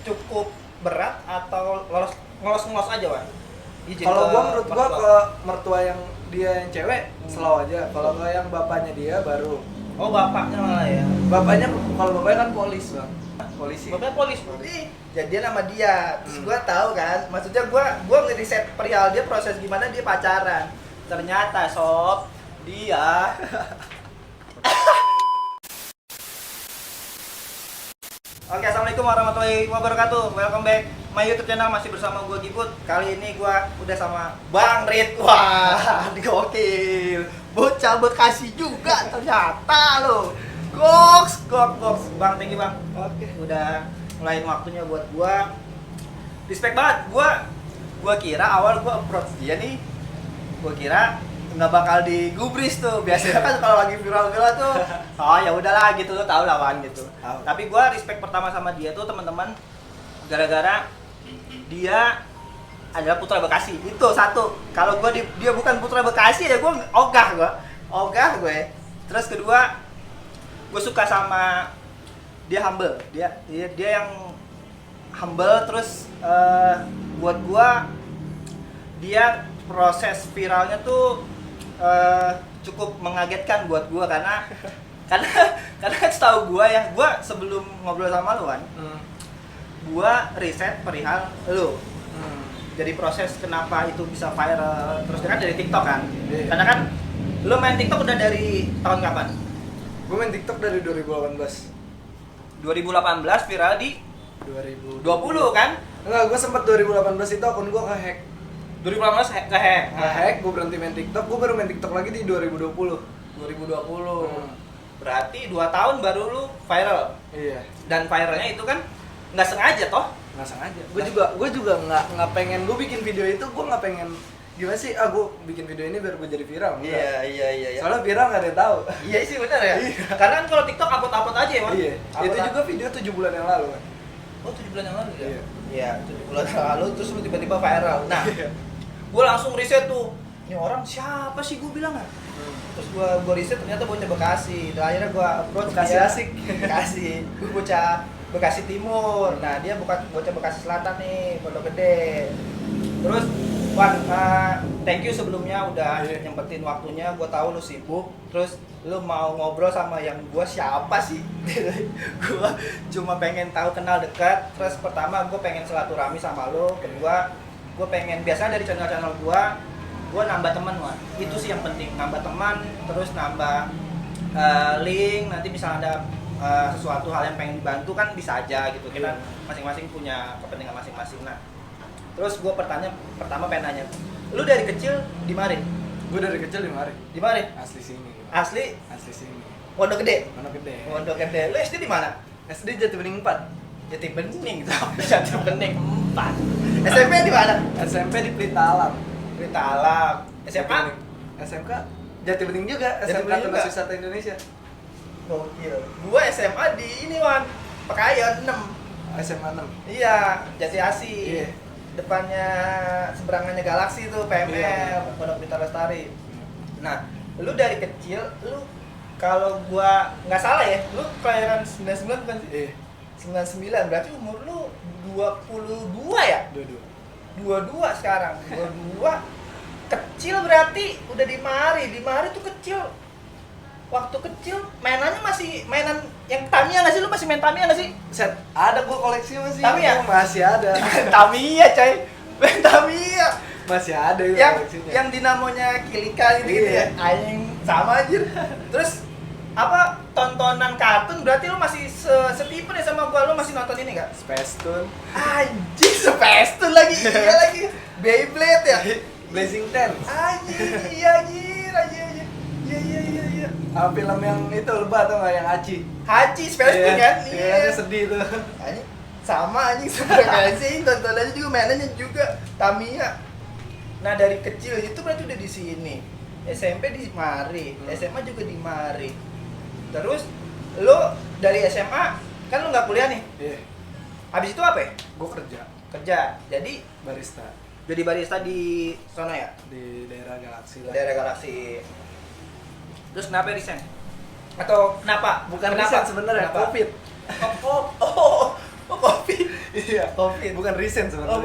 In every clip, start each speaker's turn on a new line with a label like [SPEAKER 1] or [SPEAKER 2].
[SPEAKER 1] cukup berat atau ngolos aja, Wan? Izin
[SPEAKER 2] Kalau
[SPEAKER 1] ke
[SPEAKER 2] gua menurut gua
[SPEAKER 1] mertua.
[SPEAKER 2] ke mertua yang dia yang cewek slow aja. Kalau ke yang bapaknya dia baru.
[SPEAKER 1] Oh, bapaknya malah ya.
[SPEAKER 2] Bapaknya kalau bapaknya kan polis, Bang. Polisi.
[SPEAKER 1] Bapaknya polis. Jadian sama dia. Terus gua tahu kan, maksudnya gua ngeriset perihal dia proses gimana dia pacaran. Ternyata sob, dia Oke, assalamualaikum warahmatullahi wabarakatuh. Welcome back my YouTube channel, masih bersama gue Giput. Kali ini gue udah sama Bang Rit. Wah, gokil. Bocah Bekasi juga ternyata lo. Goks. Bang, thank you Bang.
[SPEAKER 2] Oke.
[SPEAKER 1] Udah ngelain waktunya buat gue. Respect banget. Gue kira awal gue approach dia nih. Gue kira nggak bakal digubris tuh. Biasanya kan kalau lagi viral-viral tuh, oh ya udahlah gitu, lo tau lawan gitu.
[SPEAKER 2] Tahu.
[SPEAKER 1] Tapi gue respect pertama sama dia tuh teman-teman, gara-gara dia adalah putra Bekasi. Itu satu. Kalau dia bukan putra Bekasi ya gue ogah gue. Terus kedua, gue suka sama dia humble. Dia yang humble. Terus buat gue dia proses viralnya tuh cukup mengagetkan buat gua karena setahu gua ya, gua sebelum ngobrol sama lu kan, gua riset perihal lu. Jadi proses kenapa itu bisa viral, terus kan dari TikTok kan.
[SPEAKER 2] Iya.
[SPEAKER 1] Karena kan lu main TikTok udah dari tahun kapan?
[SPEAKER 2] Gue main TikTok dari 2018.
[SPEAKER 1] 2018 viral di
[SPEAKER 2] 2020
[SPEAKER 1] kan?
[SPEAKER 2] Enggak, gue sempat 2018 itu akun gue kehack.
[SPEAKER 1] 2018 ke-hack.
[SPEAKER 2] Nge-hack, gue berhenti main TikTok, gue baru main TikTok lagi di 2020.
[SPEAKER 1] 2020. Berarti 2 tahun baru lu viral.
[SPEAKER 2] Iya.
[SPEAKER 1] Dan viralnya itu kan nggak sengaja toh?
[SPEAKER 2] Nggak sengaja. Gue juga nggak pengen gue bikin video itu, gue nggak pengen gimana sih? Gue bikin video ini biar gue jadi viral. Enggak.
[SPEAKER 1] Iya.
[SPEAKER 2] Soalnya viral nggak ada yang tahu.
[SPEAKER 1] Iya sih benar ya. Karena kan kalau TikTok upload aja ya, Mas.
[SPEAKER 2] Iya. Itu juga video 7 bulan yang lalu kan.
[SPEAKER 1] Oh, 7 bulan yang lalu ya?
[SPEAKER 2] Iya.
[SPEAKER 1] Iya, 7 bulan yang lalu terus lu tiba-tiba viral. Nah,
[SPEAKER 2] Iya.
[SPEAKER 1] gue langsung riset tuh. Ini orang siapa sih, gue bilang kan? Terus gue riset ternyata bocah Bekasi. Dan akhirnya gue approach
[SPEAKER 2] Bekasi
[SPEAKER 1] dia.
[SPEAKER 2] asik.
[SPEAKER 1] Bekasi. Gue bocah Bekasi Timur. Nah, dia bukan bocah Bekasi Selatan nih, Pondok Gede. Terus Wan, thank you sebelumnya udah nyempetin waktunya. Gue tahu lu sibuk. Terus lu mau ngobrol sama yang gue siapa sih? Gue cuma pengen tahu, kenal dekat. Terus pertama gue pengen silaturahmi sama lu. Kedua, gue pengen, biasanya dari channel-channel gue nambah teman, Wan. Itu sih yang penting, nambah teman. Terus nambah link. Nanti misalnya ada sesuatu hal yang pengen dibantu kan bisa aja gitu. Kita masing-masing punya kepentingan masing-masing. Nah, terus gue pertama pengen nanya, lu dari kecil di Mari?
[SPEAKER 2] Gue dari kecil di Mari.
[SPEAKER 1] Di Mari?
[SPEAKER 2] Asli sini.
[SPEAKER 1] Asli?
[SPEAKER 2] Asli sini.
[SPEAKER 1] Pondok Gede?
[SPEAKER 2] Pondok Gede.
[SPEAKER 1] Pondok Gede. Lu SD di mana?
[SPEAKER 2] SD Jati Bening 4.
[SPEAKER 1] Jati Bening, Jati Bening 4. SMP di mana?
[SPEAKER 2] SMP di Pelita Alam.
[SPEAKER 1] Pelita Alam. SMA?
[SPEAKER 2] SMK Jati Bening juga,
[SPEAKER 1] Jati
[SPEAKER 2] SMK
[SPEAKER 1] Bening
[SPEAKER 2] Tunas
[SPEAKER 1] juga?
[SPEAKER 2] Wisata Indonesia.
[SPEAKER 1] Gokil. Gua SMA di ini, Wan. Pekayon 6.
[SPEAKER 2] SMA 6.
[SPEAKER 1] Iya, Jati Asih.
[SPEAKER 2] Iya.
[SPEAKER 1] Depannya seberangannya Galaksi tuh, PML,
[SPEAKER 2] Iya.
[SPEAKER 1] Pondok Pelita Lestari. Nah, lu dari kecil, lu kalau gua nggak salah ya, lu kelahiran 99 bukan sih?
[SPEAKER 2] Iya.
[SPEAKER 1] 99, berarti umur lu 22 ya?
[SPEAKER 2] Dua-dua.
[SPEAKER 1] 22 sekarang. 22 kecil berarti udah di Mari tuh kecil. Waktu kecil mainannya masih mainan yang Tamiya nggak sih? Lu masih main Tamiya nggak sih?
[SPEAKER 2] Set, ada gua koleksi masih.
[SPEAKER 1] Tamiya?
[SPEAKER 2] Masih ada.
[SPEAKER 1] Tamiya coy, main Tamiya.
[SPEAKER 2] Masih ada itu
[SPEAKER 1] yang
[SPEAKER 2] koleksinya.
[SPEAKER 1] yang dinamonya Kilika gitu
[SPEAKER 2] Iya.
[SPEAKER 1] ya, anjing sama anjir. Terus apa, tontonan kartun berarti lu masih setipe nih sama gua, lu masih nonton ini enggak?
[SPEAKER 2] Space Tune,
[SPEAKER 1] Anjing, Space Tune lagi. Iya lagi. Beyblade ya?
[SPEAKER 2] Blazing Dance.
[SPEAKER 1] Anjing, iya anjir. Iya.
[SPEAKER 2] Film yang itu lebah atau nggak, yang Aci?
[SPEAKER 1] Haji Space Tune kan?
[SPEAKER 2] Iya, itu sedih tuh.
[SPEAKER 1] Anjing, sama anjing sih, tontonannya juga, mainannya juga Tamiya. Nah, dari kecil itu berarti udah di sini. SMP di Mari, SMA juga di Mari. Terus lo dari SMA kan lo nggak kuliah nih.
[SPEAKER 2] Iya.
[SPEAKER 1] Habis itu apa ya?
[SPEAKER 2] Gua kerja
[SPEAKER 1] Kerja. Jadi
[SPEAKER 2] barista
[SPEAKER 1] jadi barista di sana ya?
[SPEAKER 2] di daerah Galaksi lah.
[SPEAKER 1] Daerah Galaksi. Terus kenapa resign? Atau kenapa?
[SPEAKER 2] Bukan
[SPEAKER 1] Kenapa?
[SPEAKER 2] riset sebenarnya,
[SPEAKER 1] Kenapa?
[SPEAKER 2] Covid.
[SPEAKER 1] Oh, Covid.
[SPEAKER 2] Iya.
[SPEAKER 1] Covid.
[SPEAKER 2] Bukan resign sebenarnya.
[SPEAKER 1] Oh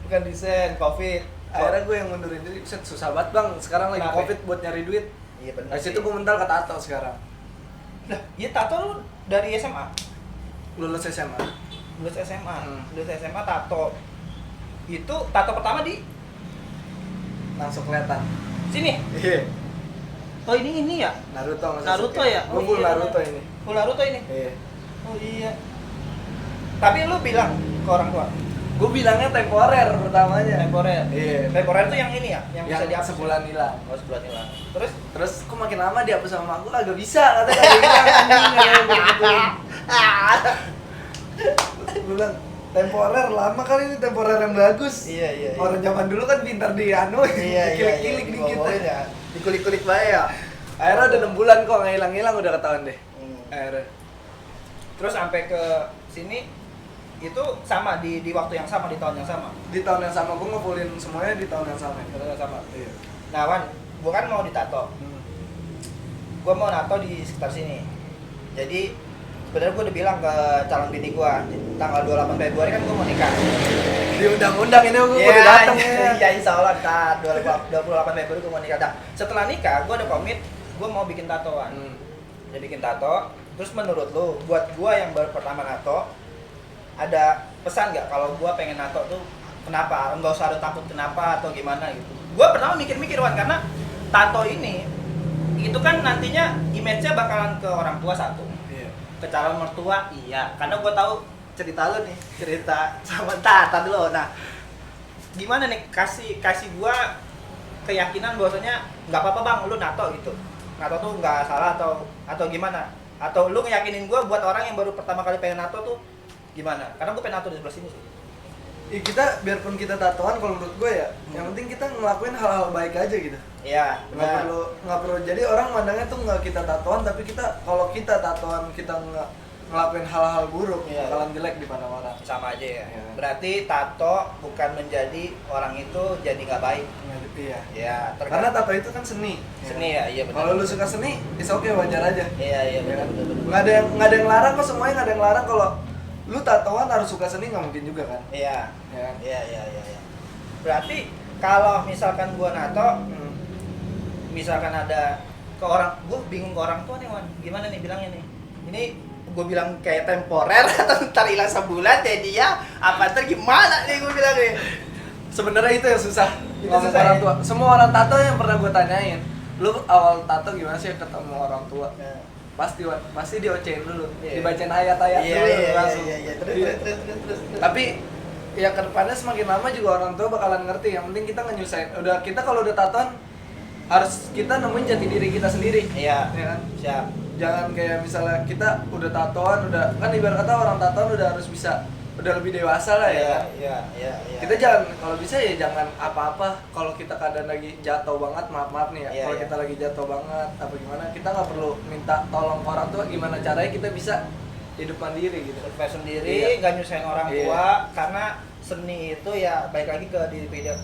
[SPEAKER 1] bukan desain, Covid.
[SPEAKER 2] Akhirnya gue yang mundurin diri, set susah banget bang. Sekarang lagi
[SPEAKER 1] Kenapa?
[SPEAKER 2] Covid buat nyari duit.
[SPEAKER 1] Iya benar.
[SPEAKER 2] Dari situ gue mental ke tato sekarang.
[SPEAKER 1] Nah, iya tato lu dari SMA.
[SPEAKER 2] Lulus SMA.
[SPEAKER 1] Lulus SMA.
[SPEAKER 2] Hmm.
[SPEAKER 1] Lulus SMA tato. Itu tato pertama di
[SPEAKER 2] Langsung kelihatan.
[SPEAKER 1] sini.
[SPEAKER 2] Iya.
[SPEAKER 1] Oh ini ya?
[SPEAKER 2] Naruto Mas
[SPEAKER 1] Naruto
[SPEAKER 2] Sasuke.
[SPEAKER 1] ya?
[SPEAKER 2] Gue full
[SPEAKER 1] iya,
[SPEAKER 2] Naruto
[SPEAKER 1] bener.
[SPEAKER 2] ini.
[SPEAKER 1] Full Naruto ini.
[SPEAKER 2] Iya.
[SPEAKER 1] Oh iya. Tapi lu bilang ke orang tua
[SPEAKER 2] Gue bilangnya temporer pertamanya.
[SPEAKER 1] temporer.
[SPEAKER 2] Iya.
[SPEAKER 1] Temporer tuh yang ini ya, yang bisa
[SPEAKER 2] Yang
[SPEAKER 1] dihapus.
[SPEAKER 2] sebulan hilang.
[SPEAKER 1] Oh, sebulan hilang. Terus
[SPEAKER 2] Terus kok makin lama dihapus sama mak gue agak bisa katanya agak hilang anjing gitu. Gue bilang temporer lama kali ini temporer yang bagus.
[SPEAKER 1] Iya, iya.
[SPEAKER 2] Orang zaman dulu kan pintar di anu, kilik-kilik dikit.
[SPEAKER 1] Dibawain ya. Dikulik-kulik bae ya.
[SPEAKER 2] Akhirnya udah 6 bulan kok nggak hilang-hilang udah ketahuan deh. Akhirnya.
[SPEAKER 1] Terus sampai ke sini itu sama di waktu yang sama, di tahun yang sama.
[SPEAKER 2] Di tahun yang sama gue ngefullin semuanya di tahun yang sama.
[SPEAKER 1] Di tahun yang sama.
[SPEAKER 2] Iya.
[SPEAKER 1] Nah, Wan, gua kan mau ditato. Gua mau nato di sekitar sini. Jadi sebenarnya gua udah bilang ke calon bini gua tanggal 28 Februari kan gua mau nikah.
[SPEAKER 2] Di undang-undang ini gue
[SPEAKER 1] Iya,
[SPEAKER 2] udah datang
[SPEAKER 1] iya,
[SPEAKER 2] ya.
[SPEAKER 1] insya Allah ntar 28 Februari gua mau nikah. Nah, setelah nikah gua udah komit gua mau bikin tatoan. Udah bikin tato. Terus menurut lu, buat gua yang baru pertama nato, ada pesan nggak kalau gua pengen nato tuh kenapa? Nggak usah ada takut kenapa atau gimana gitu. Gua pertama mikir-mikir Wan, karena tato ini itu kan nantinya image-nya bakalan ke orang tua satu,
[SPEAKER 2] Iya.
[SPEAKER 1] ke calon mertua iya, karena gua tahu cerita lu nih, cerita sama Tata dulu. Nah, gimana nih kasih gua keyakinan bahwasanya nggak apa-apa bang, lu nato gitu. Nato tuh nggak salah atau gimana? Atau lu ngeyakinin gua buat orang yang baru pertama kali pengen nato tuh gimana? Karena gua pengen nato di sebelah sini sih.
[SPEAKER 2] Ya, kita biarpun kita tatoan kalau menurut gue ya, yang penting kita ngelakuin hal-hal baik aja gitu.
[SPEAKER 1] Iya,
[SPEAKER 2] Nggak perlu jadi orang mandangnya tuh nggak kita tatoan, tapi kalau kita tatoan kita nggak ngelakuin hal-hal buruk,
[SPEAKER 1] Iya.
[SPEAKER 2] bakalan jelek di pandang orang.
[SPEAKER 1] sama aja ya.
[SPEAKER 2] Iya.
[SPEAKER 1] Berarti tato bukan menjadi orang itu jadi nggak baik.
[SPEAKER 2] Iya.
[SPEAKER 1] Ya,
[SPEAKER 2] Karena tato itu kan seni.
[SPEAKER 1] seni ya, iya benar.
[SPEAKER 2] Kalau lu suka seni, is oke wajar aja.
[SPEAKER 1] Iya, iya
[SPEAKER 2] Ya kan?
[SPEAKER 1] benar.
[SPEAKER 2] Nggak ada yang larang kok, semuanya nggak ada yang larang. Kalau lu tatoan harus suka seni nggak mungkin juga kan?
[SPEAKER 1] Iya.
[SPEAKER 2] Ya kan?
[SPEAKER 1] Iya. Berarti kalau misalkan gua nato, misalkan ada ke orang, gua bingung ke orang tua nih Wan, gimana nih bilangnya nih? Ini gua bilang kayak temporer atau ntar hilang sebulan jadi dia apa ntar gimana nih gua bilang nih?
[SPEAKER 2] Sebenarnya itu yang susah.
[SPEAKER 1] Itu
[SPEAKER 2] Ngomong
[SPEAKER 1] susah,
[SPEAKER 2] orang
[SPEAKER 1] ya?
[SPEAKER 2] tua. Semua orang tato yang pernah gue tanyain, lu awal tato gimana sih ketemu orang tua?
[SPEAKER 1] Nah.
[SPEAKER 2] Pasti diocehin dulu,
[SPEAKER 1] Iya.
[SPEAKER 2] dibacain ayat-ayat dulu langsung.
[SPEAKER 1] Iya.
[SPEAKER 2] Iya.
[SPEAKER 1] Terus.
[SPEAKER 2] Tapi ya kedepannya semakin lama juga orang tua bakalan ngerti. Yang penting kita ngenyusahin. Kita kalau udah tatoan harus kita nemuin jati diri kita sendiri.
[SPEAKER 1] Iya.
[SPEAKER 2] Ya kan?
[SPEAKER 1] Siap.
[SPEAKER 2] Jangan kayak misalnya kita udah tatoan, kan ibarat kata orang tatoan udah harus bisa, udah lebih dewasa lah ya.
[SPEAKER 1] Iya.
[SPEAKER 2] Kita jangan, kalau bisa ya jangan apa-apa. Kalau kita keadaan lagi jatuh banget, maaf nih ya.
[SPEAKER 1] Iya,
[SPEAKER 2] Kalau
[SPEAKER 1] iya.
[SPEAKER 2] kita lagi jatuh banget, apa gimana, kita nggak perlu minta tolong ke orang tua. Gimana caranya kita bisa hidup mandiri gitu.
[SPEAKER 1] Survive sendiri,
[SPEAKER 2] Iya.
[SPEAKER 1] nggak nyusahin orang
[SPEAKER 2] Iya.
[SPEAKER 1] tua, karena seni itu ya baik lagi ke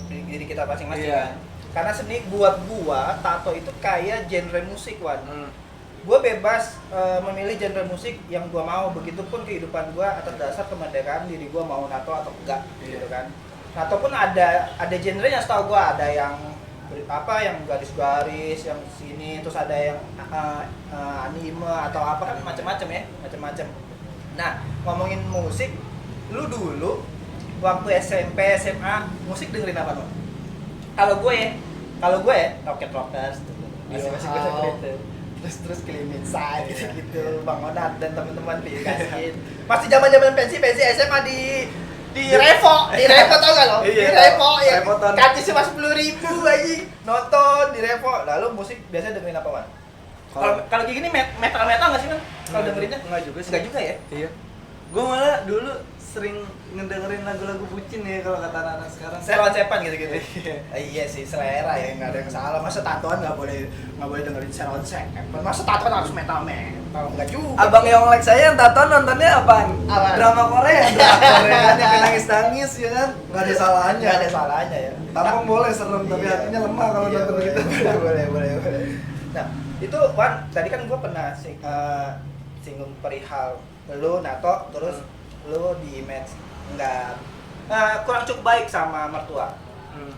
[SPEAKER 1] diri kita masing-masing
[SPEAKER 2] Iya.
[SPEAKER 1] kan. Karena seni buat gua, tato itu kayak genre musik Wan.
[SPEAKER 2] Hmm.
[SPEAKER 1] Gue bebas memilih genre musik yang gue mau, begitupun kehidupan gue atas dasar kemerdekaan diri gue mau nato atau enggak, gitu kan. Nato pun ada genrenya, setahu gue ada yang yang garis-garis, yang sini, terus ada yang anime atau apa kan macam-macam ya, macam-macam. Nah, ngomongin musik, lu dulu waktu SMP, SMA, musik dengerin apa lo? Kalau gue Rocket Rockers, masih gue dengerin tuh. Terus Kilimin Sai gitu, Bang Onat dan teman-teman dikasihin. Masih zaman-zaman pensi SMA di Revo tau gak lo? Di
[SPEAKER 2] Iya,
[SPEAKER 1] Revo ya.
[SPEAKER 2] Revoton.
[SPEAKER 1] Kartu cuma 10.000 aja nonton di Revo. Lalu musik biasanya dengerin apa, Wan? Kalau kayak gini metal nggak sih, Man? Kalau dengerinnya?
[SPEAKER 2] Enggak juga sih.
[SPEAKER 1] Enggak juga ya?
[SPEAKER 2] Iya. Gue malah dulu sering ngedengerin lagu-lagu bucin ya kalau kata anak-anak sekarang.
[SPEAKER 1] Seron-sepan gitu-gitu.
[SPEAKER 2] Iya.
[SPEAKER 1] Iya sih, selera ya, nggak ada yang salah. Masa tatoan nggak boleh dengerin seron-sepan. Masa tatoan harus metal nggak juga.
[SPEAKER 2] Abang Yonglek saya yang tatoan nontonnya apaan?
[SPEAKER 1] Apaan?
[SPEAKER 2] Drama Korea kan yang nangis-nangis ya kan? Nggak ada salahnya.
[SPEAKER 1] Nggak ada salahnya ya.
[SPEAKER 2] Tampang boleh serem, tapi
[SPEAKER 1] Iya.
[SPEAKER 2] hatinya lemah kalau
[SPEAKER 1] Iya,
[SPEAKER 2] nonton
[SPEAKER 1] boleh,
[SPEAKER 2] gitu.
[SPEAKER 1] boleh. Nah, itu Wan, tadi kan gue pernah singgung perihal lu nato, terus lu di image enggak kurang cukup baik sama mertua,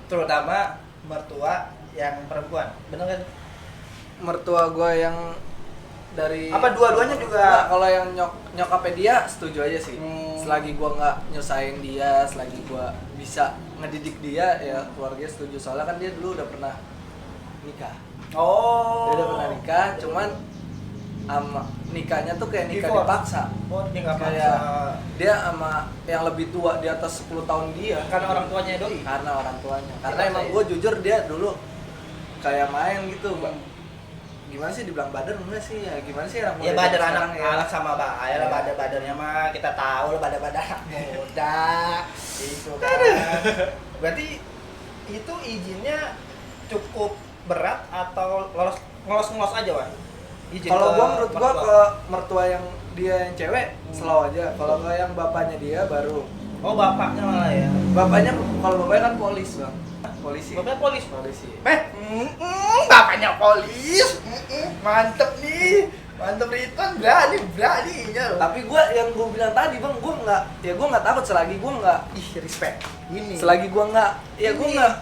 [SPEAKER 1] terutama mertua yang perempuan, bener kan?
[SPEAKER 2] Mertua gue yang dari
[SPEAKER 1] Apa dua-duanya juga?
[SPEAKER 2] Enggak, kalau yang nyokapnya dia setuju aja sih.
[SPEAKER 1] Hmm.
[SPEAKER 2] Selagi gue nggak nyusahin dia, selagi gue bisa ngedidik dia, ya keluarga setuju. Soalnya kan dia dulu udah pernah nikah.
[SPEAKER 1] Oh.
[SPEAKER 2] Dia udah pernah nikah, cuman nikahnya tuh kayak nikah
[SPEAKER 1] Divorce.
[SPEAKER 2] dipaksa.
[SPEAKER 1] Oh, nikah paksa.
[SPEAKER 2] Kayak dia sama yang lebih tua di atas 10 tahun dia.
[SPEAKER 1] Karena orang tuanya doi.
[SPEAKER 2] Karena orang tuanya. Karena
[SPEAKER 1] Dipaksa
[SPEAKER 2] emang
[SPEAKER 1] ya?
[SPEAKER 2] gue jujur dia dulu kayak main gitu, Bang.
[SPEAKER 1] Hmm.
[SPEAKER 2] Gimana sih dibilang badan enggak sih? Ya gimana sih anak muda
[SPEAKER 1] Ya badar
[SPEAKER 2] sekarang
[SPEAKER 1] anak sama bahaya lah,
[SPEAKER 2] Iya.
[SPEAKER 1] badarnya mah kita tahu lah, badar anak muda itu kan. Berarti itu izinnya cukup berat atau ngelos aja, Wan? Izin
[SPEAKER 2] Kalau
[SPEAKER 1] ke
[SPEAKER 2] gua menurut gua
[SPEAKER 1] mertua.
[SPEAKER 2] ke mertua yang dia yang cewek slow aja. Kalau ke yang bapaknya dia baru.
[SPEAKER 1] Oh, bapaknya malah ya.
[SPEAKER 2] Bapaknya kalau bapaknya kan polis, Bang. Polisi.
[SPEAKER 1] Bapaknya polis.
[SPEAKER 2] Polisi.
[SPEAKER 1] Bapaknya polis. Mantep nih. Mantep Ridwan, beraninya loh.
[SPEAKER 2] Tapi gua yang gua bilang tadi, Bang, gua nggak takut selagi gua nggak
[SPEAKER 1] Respect. Ini.
[SPEAKER 2] selagi gua nggak gua
[SPEAKER 1] Ini.
[SPEAKER 2] nggak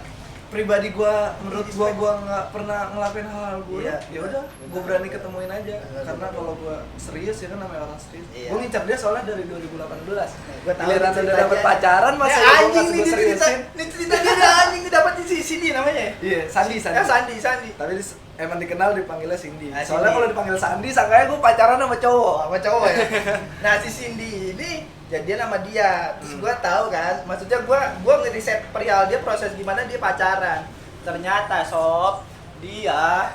[SPEAKER 2] pribadi gua menurut
[SPEAKER 1] Ini
[SPEAKER 2] gua
[SPEAKER 1] respect.
[SPEAKER 2] nggak pernah ngelakuin hal buruk.
[SPEAKER 1] Iya.
[SPEAKER 2] Ya udah, gua berani ketemuin aja.
[SPEAKER 1] Benar,
[SPEAKER 2] Karena
[SPEAKER 1] benar.
[SPEAKER 2] kalau gua serius ya kan namanya orang serius.
[SPEAKER 1] Iya.
[SPEAKER 2] Gua ngincar dia soalnya dari 2018.
[SPEAKER 1] Gua tahu
[SPEAKER 2] Giliran
[SPEAKER 1] ceritanya.
[SPEAKER 2] udah dapet pacaran masih
[SPEAKER 1] Ya,
[SPEAKER 2] gua
[SPEAKER 1] anjing
[SPEAKER 2] masih
[SPEAKER 1] nih
[SPEAKER 2] gua
[SPEAKER 1] cerita.
[SPEAKER 2] seriusin.
[SPEAKER 1] Nih ceritanya dia anjing dapat di sini namanya.
[SPEAKER 2] Iya, Sandi.
[SPEAKER 1] Sandi.
[SPEAKER 2] Tapi emang dikenal dipanggilnya Cindy.
[SPEAKER 1] Ah,
[SPEAKER 2] Soalnya
[SPEAKER 1] Cindy.
[SPEAKER 2] kalau dipanggil Sandi, sangkanya gue pacaran sama cowok.
[SPEAKER 1] Sama cowok ya. Nah, si Cindy ini jadian sama dia. Terus gua tahu kan, maksudnya gua ngeriset perihal dia, proses gimana dia pacaran. Ternyata sob dia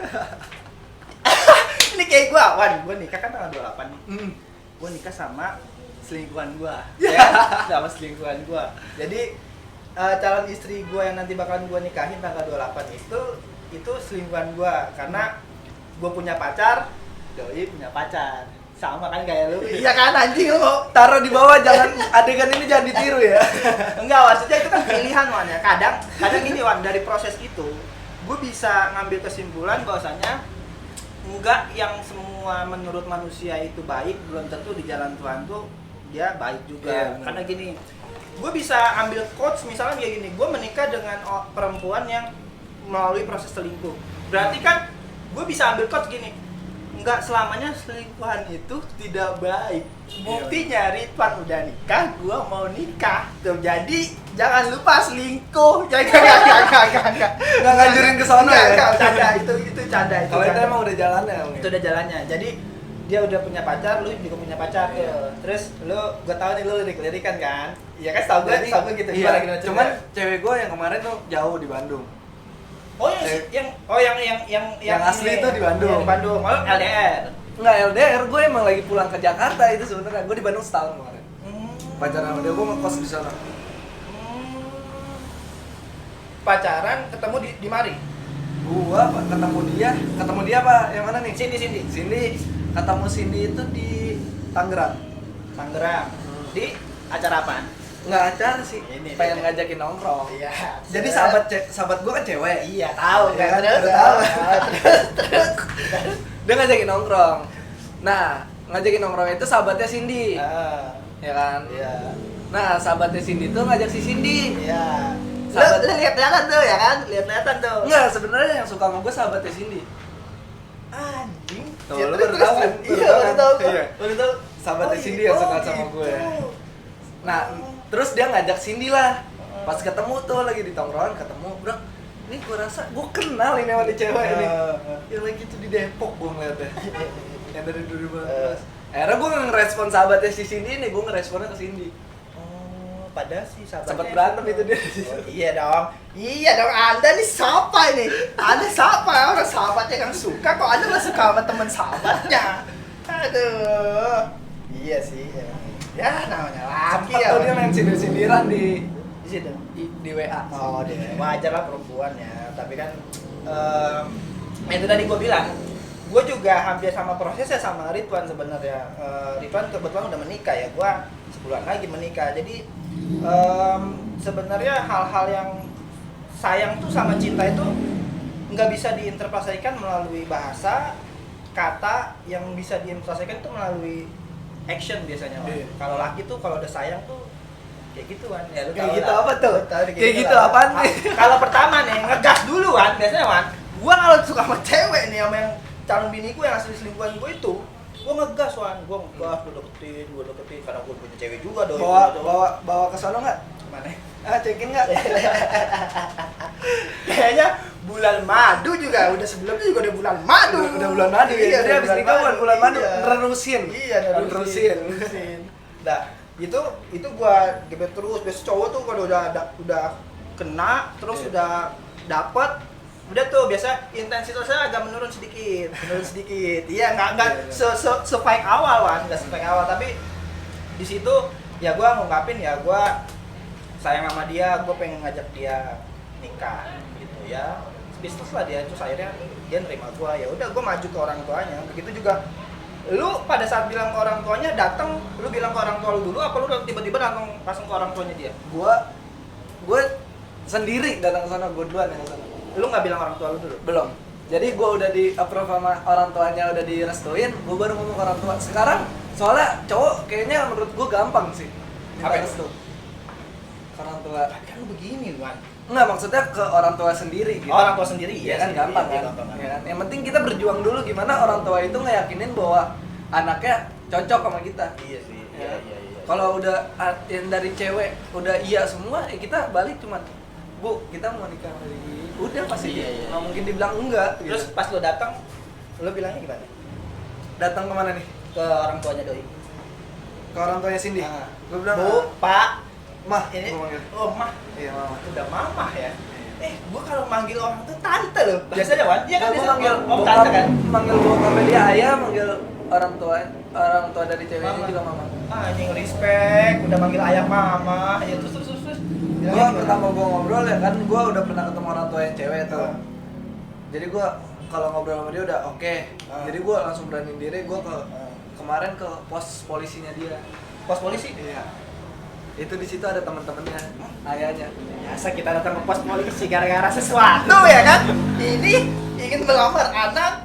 [SPEAKER 1] ini kayak gua nikah kan tanggal 28 nih. Gua nikah sama selingkuhan gua. Ya, sama selingkuhan gua. Jadi calon istri gua yang nanti bakalan gua nikahin tanggal 28 itu selingkuhan gua, karena gua punya pacar, doi punya pacar. Sama kan kayak lu. Iya kan anjing lu.
[SPEAKER 2] Taruh di bawah, jangan adegan ini jangan ditiru ya.
[SPEAKER 1] Enggak, maksudnya itu kan pilihan, Wan ya. Kadang gini, Wan, dari proses itu gue bisa ngambil kesimpulan bahwasanya enggak yang semua menurut manusia itu baik, belum tentu di jalan Tuhan tuh dia baik juga.
[SPEAKER 2] Iya,
[SPEAKER 1] Karena gini, gue bisa ambil quotes misalnya kayak gini, gue menikah dengan perempuan yang melalui proses selingkuh. Berarti kan gue bisa ambil quotes gini, enggak selamanya selingkuhan itu tidak baik. Buktinya Ridwan udah nikah, gua mau nikah. Tuh, jadi jangan lupa selingkuh. Jangan.
[SPEAKER 2] Nggak nganjurin ke sono ya?
[SPEAKER 1] Enggak, canda itu canda itu.
[SPEAKER 2] Kalau itu
[SPEAKER 1] canda.
[SPEAKER 2] emang udah jalannya. Om, ya?
[SPEAKER 1] Itu udah jalannya. Jadi dia udah punya pacar, lu juga punya pacar tuh.
[SPEAKER 2] Iya.
[SPEAKER 1] Terus gua tahu nih lu lirik-lirikan kan? Iya kan, tahu
[SPEAKER 2] Jadi,
[SPEAKER 1] gue gitu.
[SPEAKER 2] iya,
[SPEAKER 1] Gimana cerita?
[SPEAKER 2] cuman cewek gue yang kemarin tuh jauh di Bandung.
[SPEAKER 1] Oh yang
[SPEAKER 2] asli
[SPEAKER 1] ini.
[SPEAKER 2] itu di Bandung.
[SPEAKER 1] Yang di Bandung. Oh, LDR.
[SPEAKER 2] Nggak LDR, gue emang lagi pulang ke Jakarta itu sebenarnya. Gue di Bandung setahun kemarin. Pacaran sama dia, gue ngekos di sana.
[SPEAKER 1] Pacaran ketemu di Mari.
[SPEAKER 2] Gua ketemu dia apa? Yang mana nih?
[SPEAKER 1] Cindy.
[SPEAKER 2] Cindy, ketemu Cindy itu di Tangerang.
[SPEAKER 1] Tangerang. Di acara apaan?
[SPEAKER 2] Nggak acara sih,
[SPEAKER 1] Ini,
[SPEAKER 2] pengen
[SPEAKER 1] ini.
[SPEAKER 2] ngajakin nongkrong.
[SPEAKER 1] Iya.
[SPEAKER 2] Jadi sahabat gua kan cewek.
[SPEAKER 1] Iya, tahu
[SPEAKER 2] Iya
[SPEAKER 1] kan.
[SPEAKER 2] kan?
[SPEAKER 1] Terus
[SPEAKER 2] Udah
[SPEAKER 1] tahu.
[SPEAKER 2] tahu. Dia ngajakin nongkrong. Nah, ngajakin nongkrong itu sahabatnya Cindy.
[SPEAKER 1] Ah,
[SPEAKER 2] Ya kan?
[SPEAKER 1] iya.
[SPEAKER 2] Nah, sahabatnya Cindy tuh ngajak si Cindy.
[SPEAKER 1] Iya.
[SPEAKER 2] Sahabat-
[SPEAKER 1] Lu lihat-lihatan tuh ya kan? Lihat-lihatan tuh.
[SPEAKER 2] Enggak, sebenarnya yang suka sama gue sahabatnya Cindy.
[SPEAKER 1] Anjing.
[SPEAKER 2] Tuh,
[SPEAKER 1] Ya,
[SPEAKER 2] lu
[SPEAKER 1] terus,
[SPEAKER 2] baru
[SPEAKER 1] terus.
[SPEAKER 2] tahu kan?
[SPEAKER 1] Iya,
[SPEAKER 2] Baru
[SPEAKER 1] baru
[SPEAKER 2] tahu
[SPEAKER 1] tahu.
[SPEAKER 2] kan? Iya.
[SPEAKER 1] Baru tahu.
[SPEAKER 2] Sahabatnya Cindy yang suka sama gue. Nah, terus dia ngajak Cindy lah. Pas ketemu tuh lagi di tongkrongan ketemu, bro. Ini gue rasa gue kenal ini sama nih cewek ini. Yang lagi tuh di Depok gue ngeliatnya. Yang dari 2015. Akhirnya gue ngerespon sahabatnya si Cindy ini, gue ngeresponnya ke Cindy.
[SPEAKER 1] Oh, padahal sih sahabatnya.
[SPEAKER 2] Sempet berantem itu dia.
[SPEAKER 1] Oh, iya dong. Iya dong, Anda nih siapa ini? Anda siapa? Orang sahabatnya yang suka, kok Anda nggak suka sama teman sahabatnya? Aduh. Iya sih. Ya namanya laki
[SPEAKER 2] Sempet
[SPEAKER 1] ya.
[SPEAKER 2] tuh dia main sindir-sindiran di
[SPEAKER 1] situ.
[SPEAKER 2] di WA.
[SPEAKER 1] Oh, dia wajar lah perempuan ya. Tapi kan itu tadi gue bilang, gue juga hampir sama prosesnya sama Ridwan sebenarnya. Ridwan kebetulan udah menikah ya, gue sebulan lagi menikah. Jadi sebenarnya hal-hal yang sayang tuh sama cinta itu nggak bisa diinterpretasikan melalui bahasa, kata. Yang bisa diinterpretasikan tuh melalui action biasanya.
[SPEAKER 2] Iya.
[SPEAKER 1] Kalau laki tuh kalau udah sayang tuh kayak gituan ya lu
[SPEAKER 2] Kayak
[SPEAKER 1] tau
[SPEAKER 2] gitu
[SPEAKER 1] lah.
[SPEAKER 2] apa tuh?
[SPEAKER 1] Lu tau
[SPEAKER 2] Kayak gitu
[SPEAKER 1] lah.
[SPEAKER 2] apaan nih?
[SPEAKER 1] Kalau pertama nih ngegas dulu kan biasanya kan gua kalau suka sama cewek nih sama yang calon bini gua yang asli selingkuhan gua itu gua ngegas wan gua deketin karena gua punya cewek juga doi
[SPEAKER 2] Bawa ke sono nggak?
[SPEAKER 1] mana
[SPEAKER 2] Cekin nggak?
[SPEAKER 1] kayaknya bulan madu juga udah sebelumnya juga udah bulan madu
[SPEAKER 2] Udah bulan madu ya.
[SPEAKER 1] Iya,
[SPEAKER 2] Jadi
[SPEAKER 1] udah
[SPEAKER 2] habis nikah bulan madu
[SPEAKER 1] Iya.
[SPEAKER 2] nerusin.
[SPEAKER 1] Iya,
[SPEAKER 2] Nerusin.
[SPEAKER 1] nerusin. Nah, itu gua gebet terus. Biasa cowok tuh kalau udah kena terus udah dapet udah tuh biasa intensitasnya agak menurun sedikit. Iya, enggak se-fake awal kan, enggak se-fake awal tapi di situ ya gua ngungkapin ya gua sayang sama dia, gua pengen ngajak dia nikah gitu ya. Bisnis lah dia, terus akhirnya dia nerima gua, ya udah gua maju ke orang tuanya. Begitu juga lu pada saat bilang ke orang tuanya datang, lu bilang ke orang tua lu dulu apa lu tiba-tiba datang langsung ke orang tuanya dia?
[SPEAKER 2] Gua sendiri datang ke sana, gua duluan yang ke sana.
[SPEAKER 1] Lu nggak bilang orang tua lu dulu?
[SPEAKER 2] Belum. Jadi gua udah di approve sama orang tuanya, udah direstuin, gua baru ngomong ke orang tua. Sekarang soalnya cowok kayaknya menurut gua gampang sih.
[SPEAKER 1] Apa
[SPEAKER 2] Minta
[SPEAKER 1] itu?
[SPEAKER 2] restu. Ke orang tua.
[SPEAKER 1] Kan lu begini, Wan.
[SPEAKER 2] Enggak, maksudnya ke orang tua sendiri gitu.
[SPEAKER 1] Orang tua sendiri
[SPEAKER 2] Ya
[SPEAKER 1] ya
[SPEAKER 2] kan gampang kan. Ya kan? Yang penting kita berjuang dulu gimana orang tua itu ngeyakinin bahwa anaknya cocok sama kita.
[SPEAKER 1] Iya sih.
[SPEAKER 2] Ya. Kalau udah yang dari cewek udah iya semua, ya kita balik cuman Bu, kita mau nikah lagi. Udah pasti
[SPEAKER 1] Iya.
[SPEAKER 2] nggak mungkin dibilang enggak.
[SPEAKER 1] Terus
[SPEAKER 2] Gitu.
[SPEAKER 1] pas lu datang, lu bilangnya gimana?
[SPEAKER 2] Datang kemana nih?
[SPEAKER 1] Ke orang tuanya doi.
[SPEAKER 2] Ke orang tuanya Cindy.
[SPEAKER 1] Nah.
[SPEAKER 2] Gue bilang,
[SPEAKER 1] Bu, Pak,
[SPEAKER 2] Mah,
[SPEAKER 1] ini
[SPEAKER 2] gua manggil.
[SPEAKER 1] oh mah
[SPEAKER 2] Iya mama.
[SPEAKER 1] udah mamah ya. Gua kalau manggil orang tuh tante loh. Biasanya Wan, dia kan
[SPEAKER 2] Gua
[SPEAKER 1] biasa
[SPEAKER 2] manggil
[SPEAKER 1] om tante kan.
[SPEAKER 2] manggil bokapnya dia ayah, manggil orang tua dari ceweknya
[SPEAKER 1] Mama.
[SPEAKER 2] juga mama.
[SPEAKER 1] Anjing respect, udah manggil ayah mama. Ya terus.
[SPEAKER 2] Gua
[SPEAKER 1] Bilangnya gimana?
[SPEAKER 2] pertama gua ngobrol ya kan, gua udah pernah ketemu orang tua yang cewek tuh.
[SPEAKER 1] Ah.
[SPEAKER 2] Jadi gua kalau ngobrol sama dia udah oke.
[SPEAKER 1] Ah.
[SPEAKER 2] Jadi gua langsung beraniin diri, gua
[SPEAKER 1] Ah.
[SPEAKER 2] kemarin ke pos polisinya dia.
[SPEAKER 1] Pos polisi.
[SPEAKER 2] Iya. Itu di situ ada teman-temannya, ayahnya.
[SPEAKER 1] Biasa kita datang ke pos polisi gara-gara sesuatu ya kan? Ini ingin melamar anak.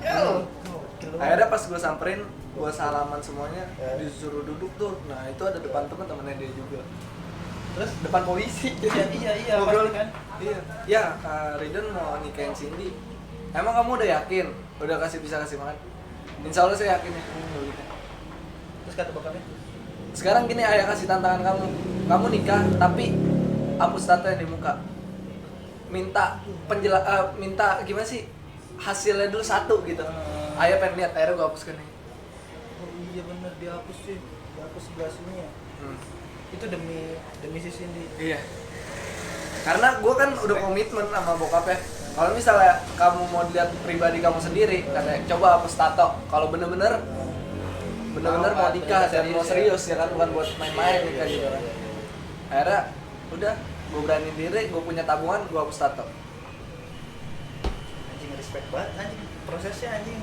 [SPEAKER 2] Akhirnya pas gua samperin, gua salaman semuanya,
[SPEAKER 1] Ya.
[SPEAKER 2] disuruh duduk tuh. Nah, itu ada depan teman-temannya dia juga.
[SPEAKER 1] Terus
[SPEAKER 2] Depan polisi.
[SPEAKER 1] iya
[SPEAKER 2] Ngobrol
[SPEAKER 1] pasti kan.
[SPEAKER 2] Iya. Ya, Ridwan mau nikahin Cindy. Emang kamu udah yakin? Udah bisa kasih makan? Insya Allah saya yakin ya.
[SPEAKER 1] Terus kata bapaknya,
[SPEAKER 2] Sekarang gini, ayah kasih tantangan kamu. Kamu nikah tapi hapus tato yang di muka. Minta gimana sih? Hasilnya dulu satu gitu. Ayah pengen lihat, akhirnya gua hapuskan nih.
[SPEAKER 1] oh iya bener dihapus sih, dihapus sebelah sini ya. Itu demi si Cindy.
[SPEAKER 2] Iya. Karena gue kan udah komitmen sama bokapnya. Kalau misalnya kamu mau lihat pribadi kamu sendiri, katanya coba hapus tato. Kalau bener-bener mau nikah dan mau serius ya kan, bukan buat main-main nikah gitu kan. Akhirnya udah, gue beraniin diri, gue punya tabungan, gue hapus tato.
[SPEAKER 1] Anjing respect banget anjing prosesnya anjing.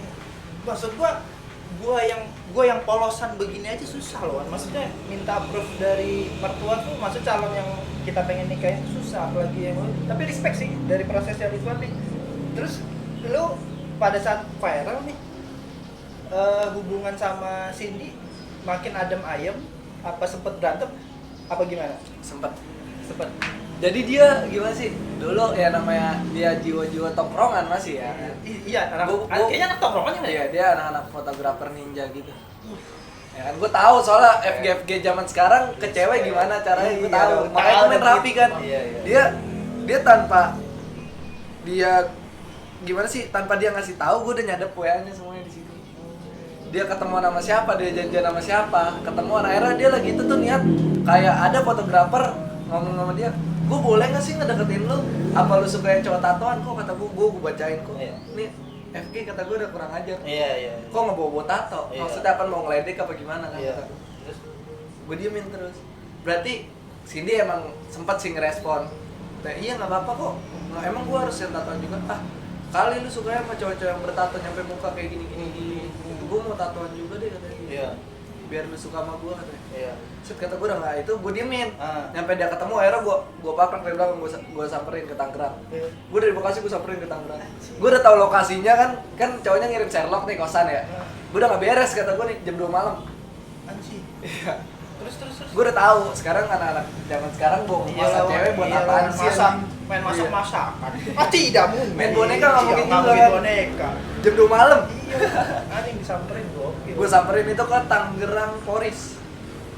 [SPEAKER 1] Maksud gua yang polosan begini aja susah loh. Maksudnya minta proof dari mertua tuh, maksud calon yang kita pengen nikahin tuh susah, apalagi yang tapi respect sih dari prosesnya Ridwan nih. Terus lu pada saat viral nih hubungan sama Cindy makin adem ayem, apa sempet berantem apa gimana?
[SPEAKER 2] Sempet.
[SPEAKER 1] Jadi
[SPEAKER 2] Dia gimana sih? Dulu ya namanya dia jiwa-jiwa tongkrongan masih ya.
[SPEAKER 1] iya anak
[SPEAKER 2] Gua-
[SPEAKER 1] kayaknya anak tongkrongannya nggak ya?
[SPEAKER 2] Iya, dia anak-anak fotografer ninja gitu. Ya kan, gue tahu soalnya FGFG zaman sekarang ke cewek gimana caranya, gue
[SPEAKER 1] Iya,
[SPEAKER 2] tahu.
[SPEAKER 1] tahu,
[SPEAKER 2] Makanya gue main
[SPEAKER 1] tahu.
[SPEAKER 2] rapi kan.
[SPEAKER 1] Iya.
[SPEAKER 2] Dia tanpa dia gimana sih? Tanpa dia ngasih tahu, gue udah nyadap WA-nya semuanya di situ. Dia ketemu sama siapa, dia janjian sama siapa, ketemuan. Akhirnya dia lagi itu tuh niat kayak ada fotografer ngomong sama dia, gue boleh nggak sih ngedeketin lu? Apa lu suka yang cowok tatoan? Kok kata gue bacain kok.
[SPEAKER 1] Iya.
[SPEAKER 2] Nih FG kata gue udah kurang ajar.
[SPEAKER 1] Iya.
[SPEAKER 2] Kok nggak bawa tato?
[SPEAKER 1] Iya.
[SPEAKER 2] Maksudnya apa mau ngeledek apa gimana kan?
[SPEAKER 1] Iya.
[SPEAKER 2] Terus gue diemin terus. Berarti Cindy emang sempat sih ngerespon. Nah, iya nggak apa-apa kok. Nah, emang gue harus yang tatoan juga? Ah, kali lu suka sama cowok-cowok yang bertato nyampe muka kayak gini. Gue mau tatoan juga deh katanya.
[SPEAKER 1] Iya.
[SPEAKER 2] Biar lu suka sama gue katanya.
[SPEAKER 1] Iya.
[SPEAKER 2] Set kata gue udah nggak itu, gue diemin.
[SPEAKER 1] Ah.
[SPEAKER 2] Nyampe dia ketemu akhirnya gue paprak dari belakang, gue samperin ke Tangerang.
[SPEAKER 1] Iya.
[SPEAKER 2] Gue dari Bekasi gue samperin ke Tangerang. Gue udah tahu lokasinya kan cowoknya ngirim Sherlock nih kosan ya. Gue udah nggak beres kata gue nih jam 2 malam.
[SPEAKER 1] Anjing.
[SPEAKER 2] Iya.
[SPEAKER 1] Terus.
[SPEAKER 2] Gue udah tahu sekarang anak-anak zaman sekarang bawa masak cewek buat apaan sih?
[SPEAKER 1] masak,
[SPEAKER 2] anjing?
[SPEAKER 1] main
[SPEAKER 2] Iya.
[SPEAKER 1] masakan. Ah tidak mungkin.
[SPEAKER 2] Main boneka nggak mungkin
[SPEAKER 1] Nggak
[SPEAKER 2] juga
[SPEAKER 1] mungkin
[SPEAKER 2] kan?
[SPEAKER 1] boneka.
[SPEAKER 2] Jam 2 malam.
[SPEAKER 1] Iya. Anjing disamperin gokil.
[SPEAKER 2] Gue samperin itu ke Tangerang Forest,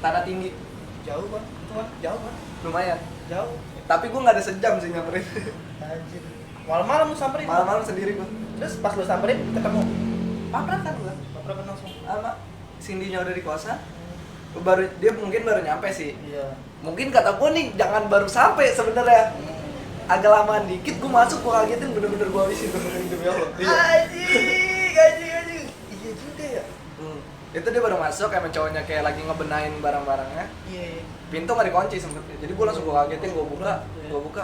[SPEAKER 2] Tanah Tinggi,
[SPEAKER 1] Jauh Bang, itu Bang, jauh Bang.
[SPEAKER 2] lumayan.
[SPEAKER 1] Jauh.
[SPEAKER 2] Tapi gue nggak ada sejam sih nyamperin.
[SPEAKER 1] Anjir. Malam-malam lu samperin.
[SPEAKER 2] Malam-malam sendiri gue.
[SPEAKER 1] Terus pas lu samperin ketemu.
[SPEAKER 2] Pabrakan gue.
[SPEAKER 1] Bapak langsung.
[SPEAKER 2] Sama Cindy-nya udah di kosan. Baru dia mungkin baru nyampe sih.
[SPEAKER 1] Iya.
[SPEAKER 2] Mungkin kata gue nih jangan baru sampai sebenarnya. Agak lamaan dikit gue masuk, gue kagetin bener-bener gue habisin bener-bener demi Allah.
[SPEAKER 1] Anjing. Iya juga ya.
[SPEAKER 2] Itu dia baru masuk emang cowoknya kayak lagi ngebenahin barang-barangnya.
[SPEAKER 1] Iya.
[SPEAKER 2] Pintu nggak dikunci sempetnya. Jadi gue langsung gue kagetin, gue buka.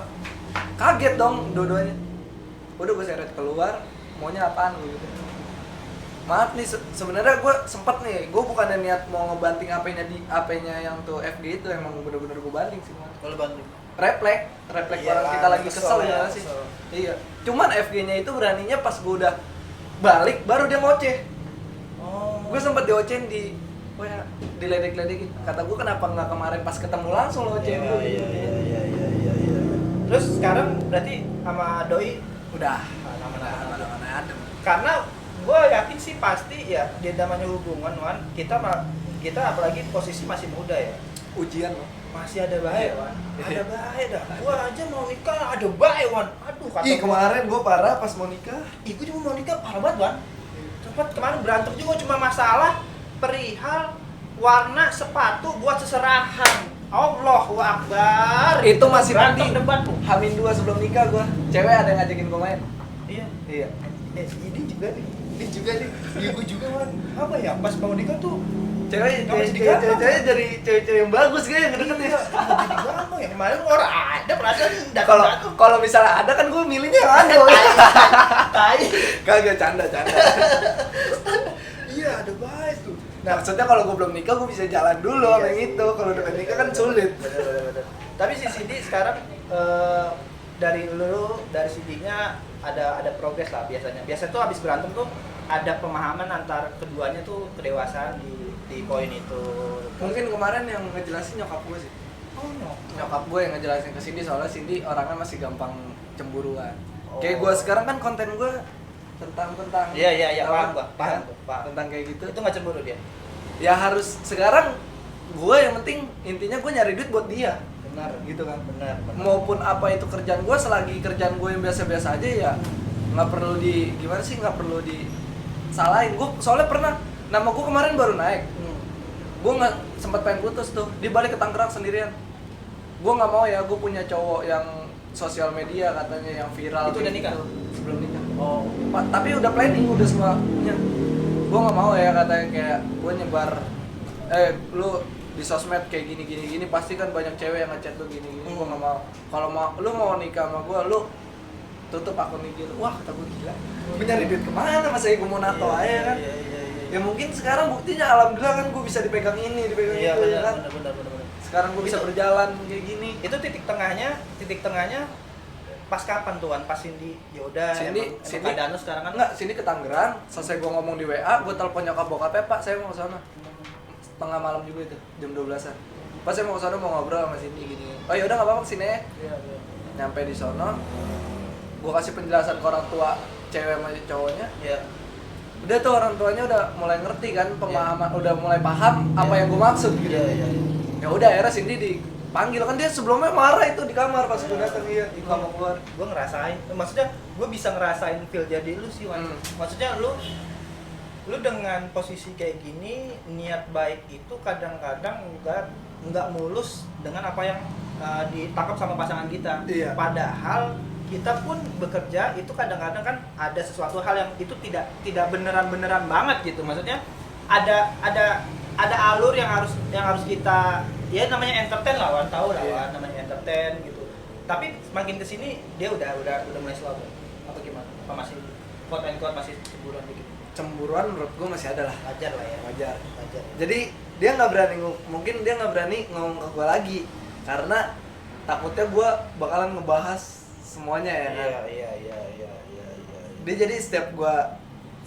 [SPEAKER 2] Kaget dong dua-duanya. Udah gue seret keluar, maunya apaan gue gitu. Maaf nih sebenarnya gue sempet nih, gue bukannya niat mau ngebanting HP-nya yang tuh FG itu, emang bener-bener gue banting sih.
[SPEAKER 1] Kalau bantu.
[SPEAKER 2] Refleks
[SPEAKER 1] Iya,
[SPEAKER 2] orang kita lagi kesel ya sih.
[SPEAKER 1] kesel.
[SPEAKER 2] Iya. Cuman FG-nya itu beraninya pas gue udah balik baru dia ngoceh.
[SPEAKER 1] Oh.
[SPEAKER 2] Gue sempet diocehin diledek-ledekin. Kata gue kenapa nggak kemarin pas ketemu langsung lo ocehin gue.
[SPEAKER 1] Iya. Terus sekarang berarti sama doi
[SPEAKER 2] Udah.
[SPEAKER 1] aman-aman.
[SPEAKER 2] Adem.
[SPEAKER 1] Karena gue yakin sih pasti ya di namanya hubungan Wan, kita apalagi posisi masih muda ya.
[SPEAKER 2] Ujian lo.
[SPEAKER 1] Masih ada bahaya Wan. Ada bahaya dah. Gua aja mau nikah ada bahaya Wan. Aduh kata
[SPEAKER 2] Ih
[SPEAKER 1] gua.
[SPEAKER 2] kemarin gue parah pas mau nikah.
[SPEAKER 1] Ih, gua juga mau nikah parah banget Wan. Sempat kemarin berantem juga cuma masalah perihal warna sepatu buat seserahan. Allahu Akbar.
[SPEAKER 2] Itu masih
[SPEAKER 1] berantem
[SPEAKER 2] mandi.
[SPEAKER 1] debat tuh.
[SPEAKER 2] Hamin 2 sebelum nikah gue. Cewek ada yang ngajakin gue main.
[SPEAKER 1] Iya.
[SPEAKER 2] Iya.
[SPEAKER 1] Ini juga nih. Iya gua juga Wan. Apa ya pas mau nikah tuh
[SPEAKER 2] Cewek
[SPEAKER 1] Nggak masih digampang.
[SPEAKER 2] dari cewek-cewek yang bagus kayak yang deket ya.
[SPEAKER 1] jadi gampang ya kemarin orang ada perasaan
[SPEAKER 2] Kalau
[SPEAKER 1] datang
[SPEAKER 2] kalau misalnya ada kan gue milihnya yang ada.
[SPEAKER 1] tai.
[SPEAKER 2] Kagak canda.
[SPEAKER 1] Iya ada baik tuh.
[SPEAKER 2] Nah, maksudnya kalau gue belum nikah gue bisa jalan dulu sama yang itu. Kalau udah nikah kan sulit.
[SPEAKER 1] Bener. Tapi si Cindy sekarang dari Cindy-nya ada progres lah biasanya. Biasanya tuh habis berantem tuh ada pemahaman antar keduanya tuh kedewasaan di poin itu.
[SPEAKER 2] Mungkin kemarin yang ngejelasin nyokap gue sih.
[SPEAKER 1] Oh no.
[SPEAKER 2] Nyokap gue yang ngejelasin ke Cindy soalnya Cindy orangnya masih gampang cemburuan.
[SPEAKER 1] Oh.
[SPEAKER 2] Kayak gue sekarang kan konten gue tentang
[SPEAKER 1] Iya
[SPEAKER 2] apa?
[SPEAKER 1] paham.
[SPEAKER 2] Tentang kayak gitu.
[SPEAKER 1] Itu nggak cemburu dia.
[SPEAKER 2] Ya harus sekarang gue yang penting intinya gue nyari duit buat dia.
[SPEAKER 1] Benar
[SPEAKER 2] Gitu kan.
[SPEAKER 1] Benar.
[SPEAKER 2] Maupun apa itu kerjaan gue, selagi kerjaan gue yang biasa-biasa aja ya nggak perlu nggak perlu disalahin. Gue soalnya pernah nama gue kemarin baru naik. Gue nggak sempat pengen putus tuh, dia balik ke Tangerang sendirian. Gue nggak mau ya, gue punya cowok yang sosial media katanya yang viral.
[SPEAKER 1] Itu udah nikah?
[SPEAKER 2] Sebelum nikah.
[SPEAKER 1] Oh.
[SPEAKER 2] Tapi udah planning, udah semuanya. Gue nggak mau ya katanya kayak gue nyebar, lu di sosmed kayak gini pasti kan banyak cewek yang ngechat lu gini. Gue nggak mau. Kalau lu mau nikah sama gue, lu tutup akun IG lu. Wah kata gue gila. Gue nyari duit kemana? Masa gue mau nato aja kan?
[SPEAKER 1] Iya.
[SPEAKER 2] Ya mungkin sekarang buktinya alhamdulillah kan gue bisa dipegang ini, dipegang
[SPEAKER 1] Iya
[SPEAKER 2] itu ya kan.
[SPEAKER 1] benar.
[SPEAKER 2] Sekarang gue bisa
[SPEAKER 1] Itu-
[SPEAKER 2] berjalan kayak gini.
[SPEAKER 1] Itu titik tengahnya pas kapan tuan? Pas Cindy ya udah
[SPEAKER 2] Cindy
[SPEAKER 1] keadaan lu sekarang kan
[SPEAKER 2] enggak, sini ke Tangerang. Selesai gue ngomong di WA, gue telepon nyokap bokapnya, Pak saya mau ke sana. Tengah malam juga itu, jam 12-an. Pas saya mau ke sana mau ngobrol sama Cindy gini. Oh ya udah enggak apa-apa kesini ya.
[SPEAKER 1] Iya.
[SPEAKER 2] Nyampe di sono, gue kasih penjelasan ke orang tua cewek sama cowoknya.
[SPEAKER 1] Iya.
[SPEAKER 2] Udah tuh orang tuanya udah mulai ngerti kan pemahaman, udah mulai paham apa yang gue maksud gitu.
[SPEAKER 1] Iya.
[SPEAKER 2] Ya udah akhirnya Cindy dipanggil kan, dia sebelumnya marah itu di kamar pas gue datang, dia nggak mau keluar.
[SPEAKER 1] Gue ngerasain, maksudnya gue bisa ngerasain feel jadi lu sih Wan. Maksudnya lu dengan posisi kayak gini, niat baik itu kadang-kadang nggak mulus dengan apa yang ditangkap sama pasangan kita.
[SPEAKER 2] Iya.
[SPEAKER 1] Padahal kita pun bekerja itu kadang-kadang kan ada sesuatu hal yang itu tidak beneran banget gitu. Maksudnya ada alur yang harus kita, ya namanya entertain lah Wan, tahu lah Wan, namanya entertain gitu. Tapi semakin kesini dia udah mulai slow apa gimana? Apa masih quote and quote masih cemburuan dikit?
[SPEAKER 2] Cemburuan menurut gue masih ada lah.
[SPEAKER 1] Wajar lah ya.
[SPEAKER 2] Wajar.
[SPEAKER 1] Ya.
[SPEAKER 2] Jadi dia nggak berani mungkin dia nggak berani ngomong ke gue lagi karena takutnya gue bakalan ngebahas semuanya ya kan.
[SPEAKER 1] Iya.
[SPEAKER 2] Dia jadi setiap gue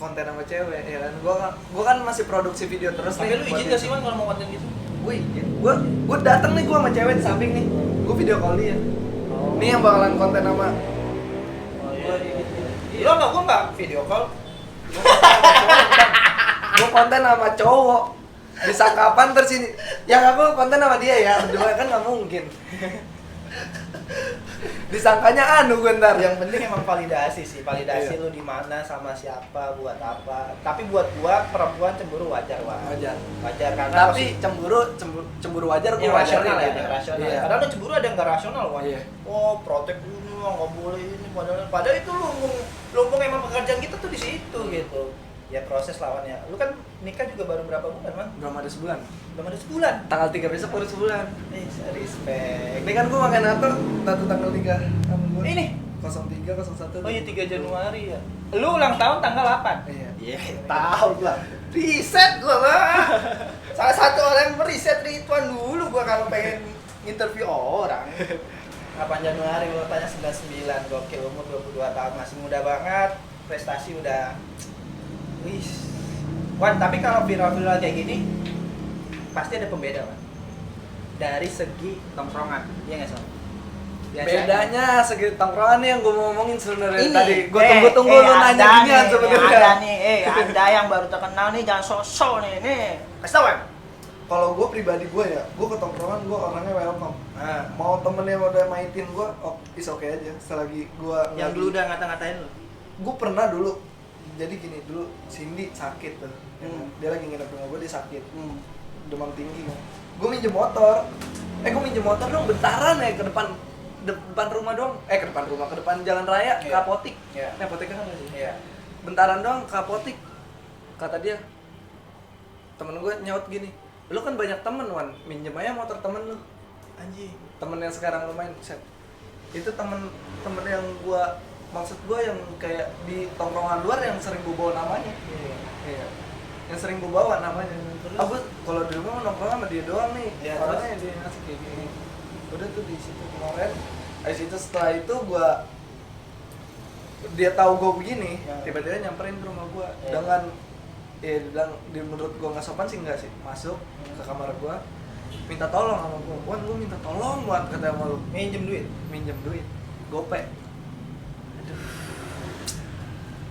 [SPEAKER 2] konten sama cewek ya kan, gue kan masih produksi video terus.
[SPEAKER 1] Tapi lu izin gak sih Wan kalau mau konten gitu?
[SPEAKER 2] Gue izin. gue datang nih, gue sama cewek di samping nih, gue video call dia. Ini yang bakalan konten sama
[SPEAKER 1] Lo nggak, gue nggak video call.
[SPEAKER 2] gue konten sama cowok. Bisa kapan tersini? Yang aku konten sama dia ya, berdua kan nggak mungkin. Disangkanya gue ntar.
[SPEAKER 1] Yang penting emang validasi sih, validasi
[SPEAKER 2] Iya.
[SPEAKER 1] lu di mana sama siapa, buat apa. Tapi buat gua perempuan cemburu wajar,
[SPEAKER 2] Wajar.
[SPEAKER 1] Wajar karena
[SPEAKER 2] Tapi cemburu wajar gue
[SPEAKER 1] yang rasional ya,
[SPEAKER 2] gitu.
[SPEAKER 1] yang rasional.
[SPEAKER 2] Iya.
[SPEAKER 1] Padahal lu cemburu ada yang nggak rasional, Wan.
[SPEAKER 2] Iya.
[SPEAKER 1] Oh, protek ini nggak boleh ini, padahal itu lumbung emang pekerjaan kita tuh di situ gitu. Ya proses lawannya. Lu kan nikah juga baru berapa bulan, Man?
[SPEAKER 2] Belum ada sebulan.
[SPEAKER 1] Belum ada sebulan.
[SPEAKER 2] Tanggal 3 besok baru sebulan.
[SPEAKER 1] Respect.
[SPEAKER 2] Ini kan gue makan tato tanggal 3 sama gue.
[SPEAKER 1] Ini
[SPEAKER 2] 03 01.
[SPEAKER 1] oh iya 3 Januari ya. Lu ulang tahun tanggal 8.
[SPEAKER 2] Iya.
[SPEAKER 1] Iya, tahu gua. Riset gua, Bang. Salah satu orang yang meriset Ridwan dulu gua kalau pengen interview orang. 8 Januari gua tanya 99, gokil, umur 22 tahun, masih muda banget, prestasi udah wis. Wan, tapi kalau viral-viral kayak gini pasti ada pembeda, Wan. Dari segi tongkrongan, iya nggak Son?
[SPEAKER 2] Bedanya segi tongkrongan nih yang gue mau ngomongin sebenarnya
[SPEAKER 1] Ini,
[SPEAKER 2] tadi. Gue tunggu-tunggu lu nanya ginian sebenarnya.
[SPEAKER 1] Ada nih, ada yang baru terkenal nih, jangan sok-sok nih. Kasih tau, Wan.
[SPEAKER 2] Kalau gue pribadi gue ya, gue ke tongkrongan gue orangnya welcome.
[SPEAKER 1] Nah,
[SPEAKER 2] Mau temen yang udah maitin gue, oh is oke aja. Selagi gue
[SPEAKER 1] yang dulu udah ngata-ngatain lu.
[SPEAKER 2] gue pernah dulu. Jadi gini, dulu Cindy sakit tuh. Dia lagi nginep rumah gue, dia sakit. Demam tinggi kan. Gue minjem motor. Gue minjem motor dong bentaran ya ke depan rumah dong. Ke depan jalan raya ke
[SPEAKER 1] Iya.
[SPEAKER 2] apotik.
[SPEAKER 1] Iya.
[SPEAKER 2] Ini apoteknya kan sih?
[SPEAKER 1] Iya.
[SPEAKER 2] Bentaran doang ke apotik. Kata dia, temen gue nyaut gini, lu kan banyak temen Wan, minjem aja motor temen lu.
[SPEAKER 1] Anjing.
[SPEAKER 2] Temen yang sekarang lu main, set. Itu temen yang gue, maksud gue yang kayak di tongkrongan luar yang sering gue bawa namanya. Iya. Yang sering gue bawa namanya.
[SPEAKER 1] Terus?
[SPEAKER 2] Gue kalau di rumah nongkrong sama dia doang nih.
[SPEAKER 1] Iya,
[SPEAKER 2] Orangnya dia ngasih kayak gini. Udah tuh di situ kemarin. Habis itu setelah itu dia tahu gue begini,
[SPEAKER 1] Ya.
[SPEAKER 2] tiba-tiba nyamperin ke rumah gue
[SPEAKER 1] Ya.
[SPEAKER 2] dengan dia bilang, menurut gue nggak sopan sih, enggak sih, masuk ke kamar gue minta tolong sama gue. Wan, gue minta tolong buat kata sama lu,
[SPEAKER 1] Minjem duit.
[SPEAKER 2] minjem duit gope.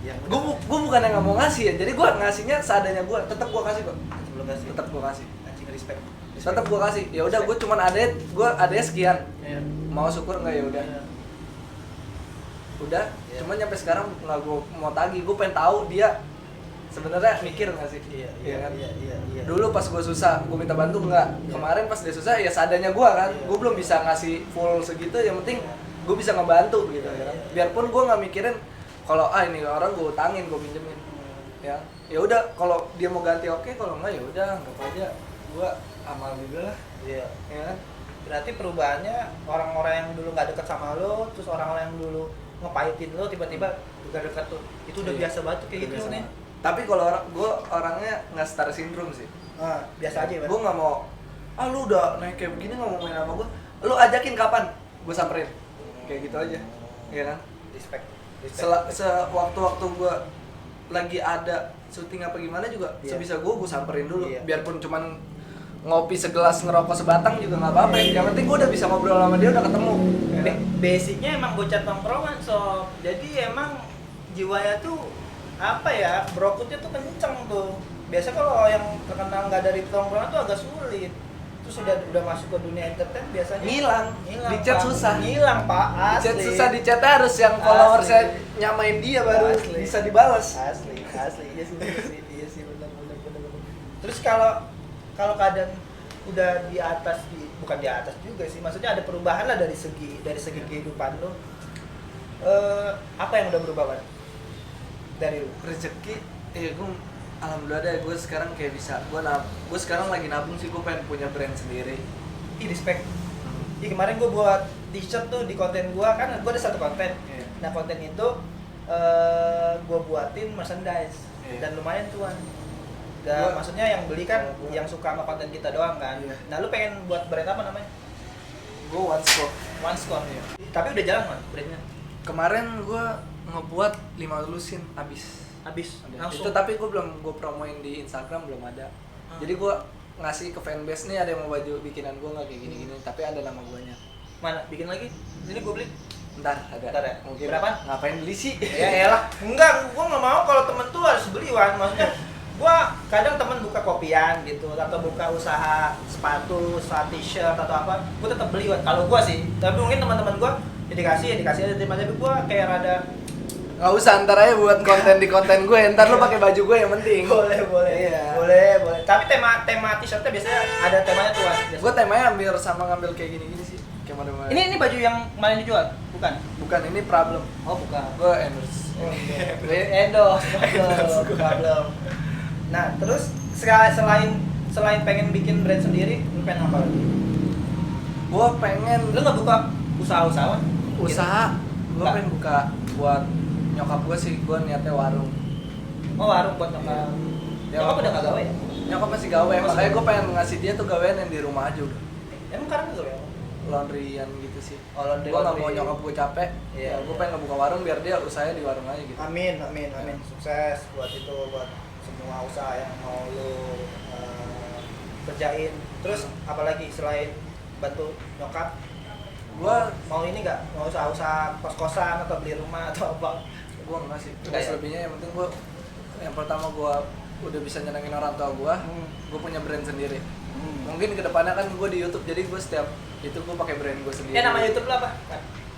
[SPEAKER 1] Yang
[SPEAKER 2] Gue bukan yang nggak mau ngasih ya, jadi gue ngasihnya seadanya gue, tetap gue kasih kok,
[SPEAKER 1] sebelum kasih.
[SPEAKER 2] tetap gue kasih,
[SPEAKER 1] Anjing respect.
[SPEAKER 2] tetap gue kasih. Ya udah, gue cuman adanya sekian,
[SPEAKER 1] Iya.
[SPEAKER 2] mau syukur nggak ya udah. Udah,
[SPEAKER 1] Iya.
[SPEAKER 2] cuman nyampe sekarang nggak gue mau tagih. Gue pengen tahu dia sebenarnya mikir nggak sih.
[SPEAKER 1] Iya,
[SPEAKER 2] kan?
[SPEAKER 1] iya.
[SPEAKER 2] Dulu pas gue susah, gue minta bantu nggak.
[SPEAKER 1] Iya.
[SPEAKER 2] Kemarin pas dia susah, ya seadanya gue kan.
[SPEAKER 1] Iya.
[SPEAKER 2] Gue belum bisa ngasih full segitu. Yang penting gue bisa ngebantu gitu ya kan.
[SPEAKER 1] Iya.
[SPEAKER 2] Biarpun gue nggak mikirin kalau ini orang gue utangin, gue pinjemin. Ya, ya udah. Kalau dia mau ganti oke, kalau nggak ya udah, anggap aja gue amal juga lah.
[SPEAKER 1] Iya.
[SPEAKER 2] Ya kan?
[SPEAKER 1] Berarti perubahannya orang-orang yang dulu nggak deket sama lo, terus orang-orang yang dulu ngepahitin lo tiba-tiba juga dekat tuh. Itu udah
[SPEAKER 2] Iya.
[SPEAKER 1] biasa banget tuh kayak
[SPEAKER 2] Udah
[SPEAKER 1] gitu
[SPEAKER 2] biasa
[SPEAKER 1] nih.
[SPEAKER 2] banget. Tapi kalau gue orangnya nggak star syndrome sih.
[SPEAKER 1] Biasa aja, Bang.
[SPEAKER 2] Gue nggak mau, lu udah naik kayak begini nggak mau main sama gue, lu ajakin kapan, gue samperin, kayak gitu aja, ya kan?
[SPEAKER 1] Respect.
[SPEAKER 2] Sewaktu-waktu gue lagi ada syuting apa gimana juga,
[SPEAKER 1] Iya.
[SPEAKER 2] sebisa gue samperin dulu,
[SPEAKER 1] Iya.
[SPEAKER 2] biarpun cuman ngopi segelas, ngerokok sebatang juga nggak apa-apa. Yang penting gue udah bisa ngobrol sama dia, udah ketemu. Ya kan?
[SPEAKER 1] Basicnya emang bocah tongkrongan, so jadi emang jiwanya tuh apa ya, brokutnya tuh kenceng tuh. Biasa kalau yang terkenal nggak dari tongkrongan tuh agak sulit. Terus udah masuk ke dunia entertain biasanya
[SPEAKER 2] Ngilang, di chat
[SPEAKER 1] Pak.
[SPEAKER 2] susah.
[SPEAKER 1] Ngilang, Pak,
[SPEAKER 2] Di
[SPEAKER 1] asli.
[SPEAKER 2] chat susah, di chat harus yang followersnya
[SPEAKER 1] Asli.
[SPEAKER 2] nyamain dia baru
[SPEAKER 1] Asli.
[SPEAKER 2] bisa dibales.
[SPEAKER 1] Asli, iya sih, iya sih, benar. Terus kalau keadaan udah di atas, bukan di atas juga sih, maksudnya ada perubahan lah dari segi kehidupan lo. Apa yang udah berubah, Bang? Dari lu?
[SPEAKER 2] Rezeki, gue alhamdulillah deh, gue sekarang kayak bisa, gue sekarang lagi nabung sih, gue pengen punya brand sendiri.
[SPEAKER 1] Ih, respect. Kemarin gue buat t-shirt tuh di konten gue, kan gue ada satu konten.
[SPEAKER 2] Iya.
[SPEAKER 1] Nah, konten itu gue buatin merchandise.
[SPEAKER 2] Iya.
[SPEAKER 1] Dan lumayan tuan. Dan maksudnya yang beli kan yang suka sama konten kita doang kan.
[SPEAKER 2] Iya.
[SPEAKER 1] Nah, lu pengen buat brand apa namanya?
[SPEAKER 2] Gue one score.
[SPEAKER 1] One Score.
[SPEAKER 2] Iya.
[SPEAKER 1] Tapi udah jalan, Man, brandnya.
[SPEAKER 2] Kemarin gue ngebuat 5 lusin habis.
[SPEAKER 1] Habis
[SPEAKER 2] Itu
[SPEAKER 1] langsung.
[SPEAKER 2] tapi gue belum gue promoin di Instagram, belum ada. Jadi gue ngasih ke fanbase nih, ada yang mau baju bikinan gue nggak kayak gini-gini, tapi ada nama guanya.
[SPEAKER 1] Mana bikin lagi? Ini gue beli.
[SPEAKER 2] Ntar ada.
[SPEAKER 1] Ntar ya?
[SPEAKER 2] Mungkin.
[SPEAKER 1] Berapa?
[SPEAKER 2] Ngapain beli sih?
[SPEAKER 1] Ya elah, enggak, gua nggak mau kalau temen tuh harus beli Wan, maksudnya gua kadang temen buka kopian gitu atau buka usaha sepatu, usaha t-shirt atau apa, gua tetap beli Wan. Kalau gua sih, tapi mungkin teman-teman gua ya dikasih aja terima, tapi gua kayak rada
[SPEAKER 2] Nggak usah, ntar aja buat konten di konten gue, ntar lu pakai baju gue yang penting.
[SPEAKER 1] boleh
[SPEAKER 2] Iya.
[SPEAKER 1] boleh. Tapi tema t-shirtnya biasanya ada temanya tuh Wan.
[SPEAKER 2] Gue temanya hampir sama ngambil kayak gini-gini sih. Kayak mana-mana.
[SPEAKER 1] Ini baju yang kemarin dijual, bukan?
[SPEAKER 2] Bukan, ini problem.
[SPEAKER 1] Oh bukan.
[SPEAKER 2] Gue endorse.
[SPEAKER 1] Endorse, problem. Nah, terus selain pengen bikin brand sendiri, lu pengen apa lagi?
[SPEAKER 2] Gue pengen
[SPEAKER 1] Lu nggak buka usaha-usaha?
[SPEAKER 2] usaha. Gue
[SPEAKER 1] Nggak.
[SPEAKER 2] pengen buka buat nyokap gue sih. Gue niatnya warung.
[SPEAKER 1] Oh, warung buat nyokap.
[SPEAKER 2] Ya,
[SPEAKER 1] Nyokap udah nggak gawe ya?
[SPEAKER 2] Nyokap masih gawe,
[SPEAKER 1] Masih
[SPEAKER 2] makanya
[SPEAKER 1] gawe.
[SPEAKER 2] gue pengen ngasih dia tuh gawean yang di rumah aja udah.
[SPEAKER 1] Emang sekarang nggak gawe ya?
[SPEAKER 2] Laundryan gitu sih.
[SPEAKER 1] Oh, laundry.
[SPEAKER 2] Gue nggak mau nyokap gue capek.
[SPEAKER 1] Iya,
[SPEAKER 2] Gue
[SPEAKER 1] iya.
[SPEAKER 2] pengen ngebuka warung biar dia usahanya di warung aja gitu.
[SPEAKER 1] Amin. Sukses buat itu, buat semua usaha yang mau lu kerjain. Terus apalagi selain bantu nyokap?
[SPEAKER 2] Gue
[SPEAKER 1] Mau ini nggak? Mau usaha kos-kosan atau beli rumah atau apa?
[SPEAKER 2] enggak sih.
[SPEAKER 1] Enggak ya?
[SPEAKER 2] Selebihnya yang penting gue yang pertama gue udah bisa nyenengin orang tua gue. Gue punya brand sendiri. Mungkin kedepannya kan gue di YouTube, jadi gue setiap itu gue pakai brand gue sendiri.
[SPEAKER 1] Nama YouTube lu apa?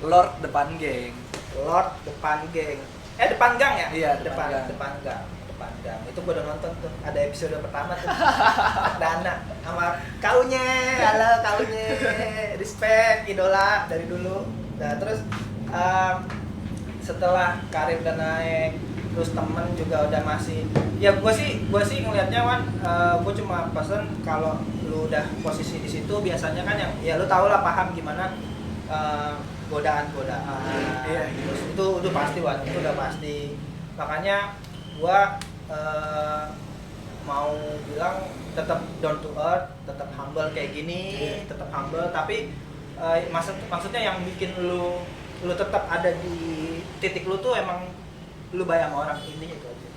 [SPEAKER 2] Lord Depan Geng.
[SPEAKER 1] Lord Depan Geng. Depan Gang ya?
[SPEAKER 2] Iya, Depan Gang.
[SPEAKER 1] Depan Gang. Depan Gang. Itu gua udah nonton tuh. Ada episode pertama tuh. Dana sama kaunya. Halo kaunya. Respect, idola dari dulu. Nah, terus setelah karir udah naik, terus temen juga udah masih. Ya gua sih ngelihatnya Wan, gua cuma pesen kalau lu udah posisi di situ biasanya kan yang ya lu tau lah, paham gimana godaan-godaan.
[SPEAKER 2] Iya.
[SPEAKER 1] Terus itu pasti Wan, itu udah pasti. Makanya gua mau bilang tetap down to earth, tetap humble kayak gini, tetap humble, tapi maksudnya yang bikin lu tetap ada di titik lu tuh emang lu bayar sama orang, ini itu aja.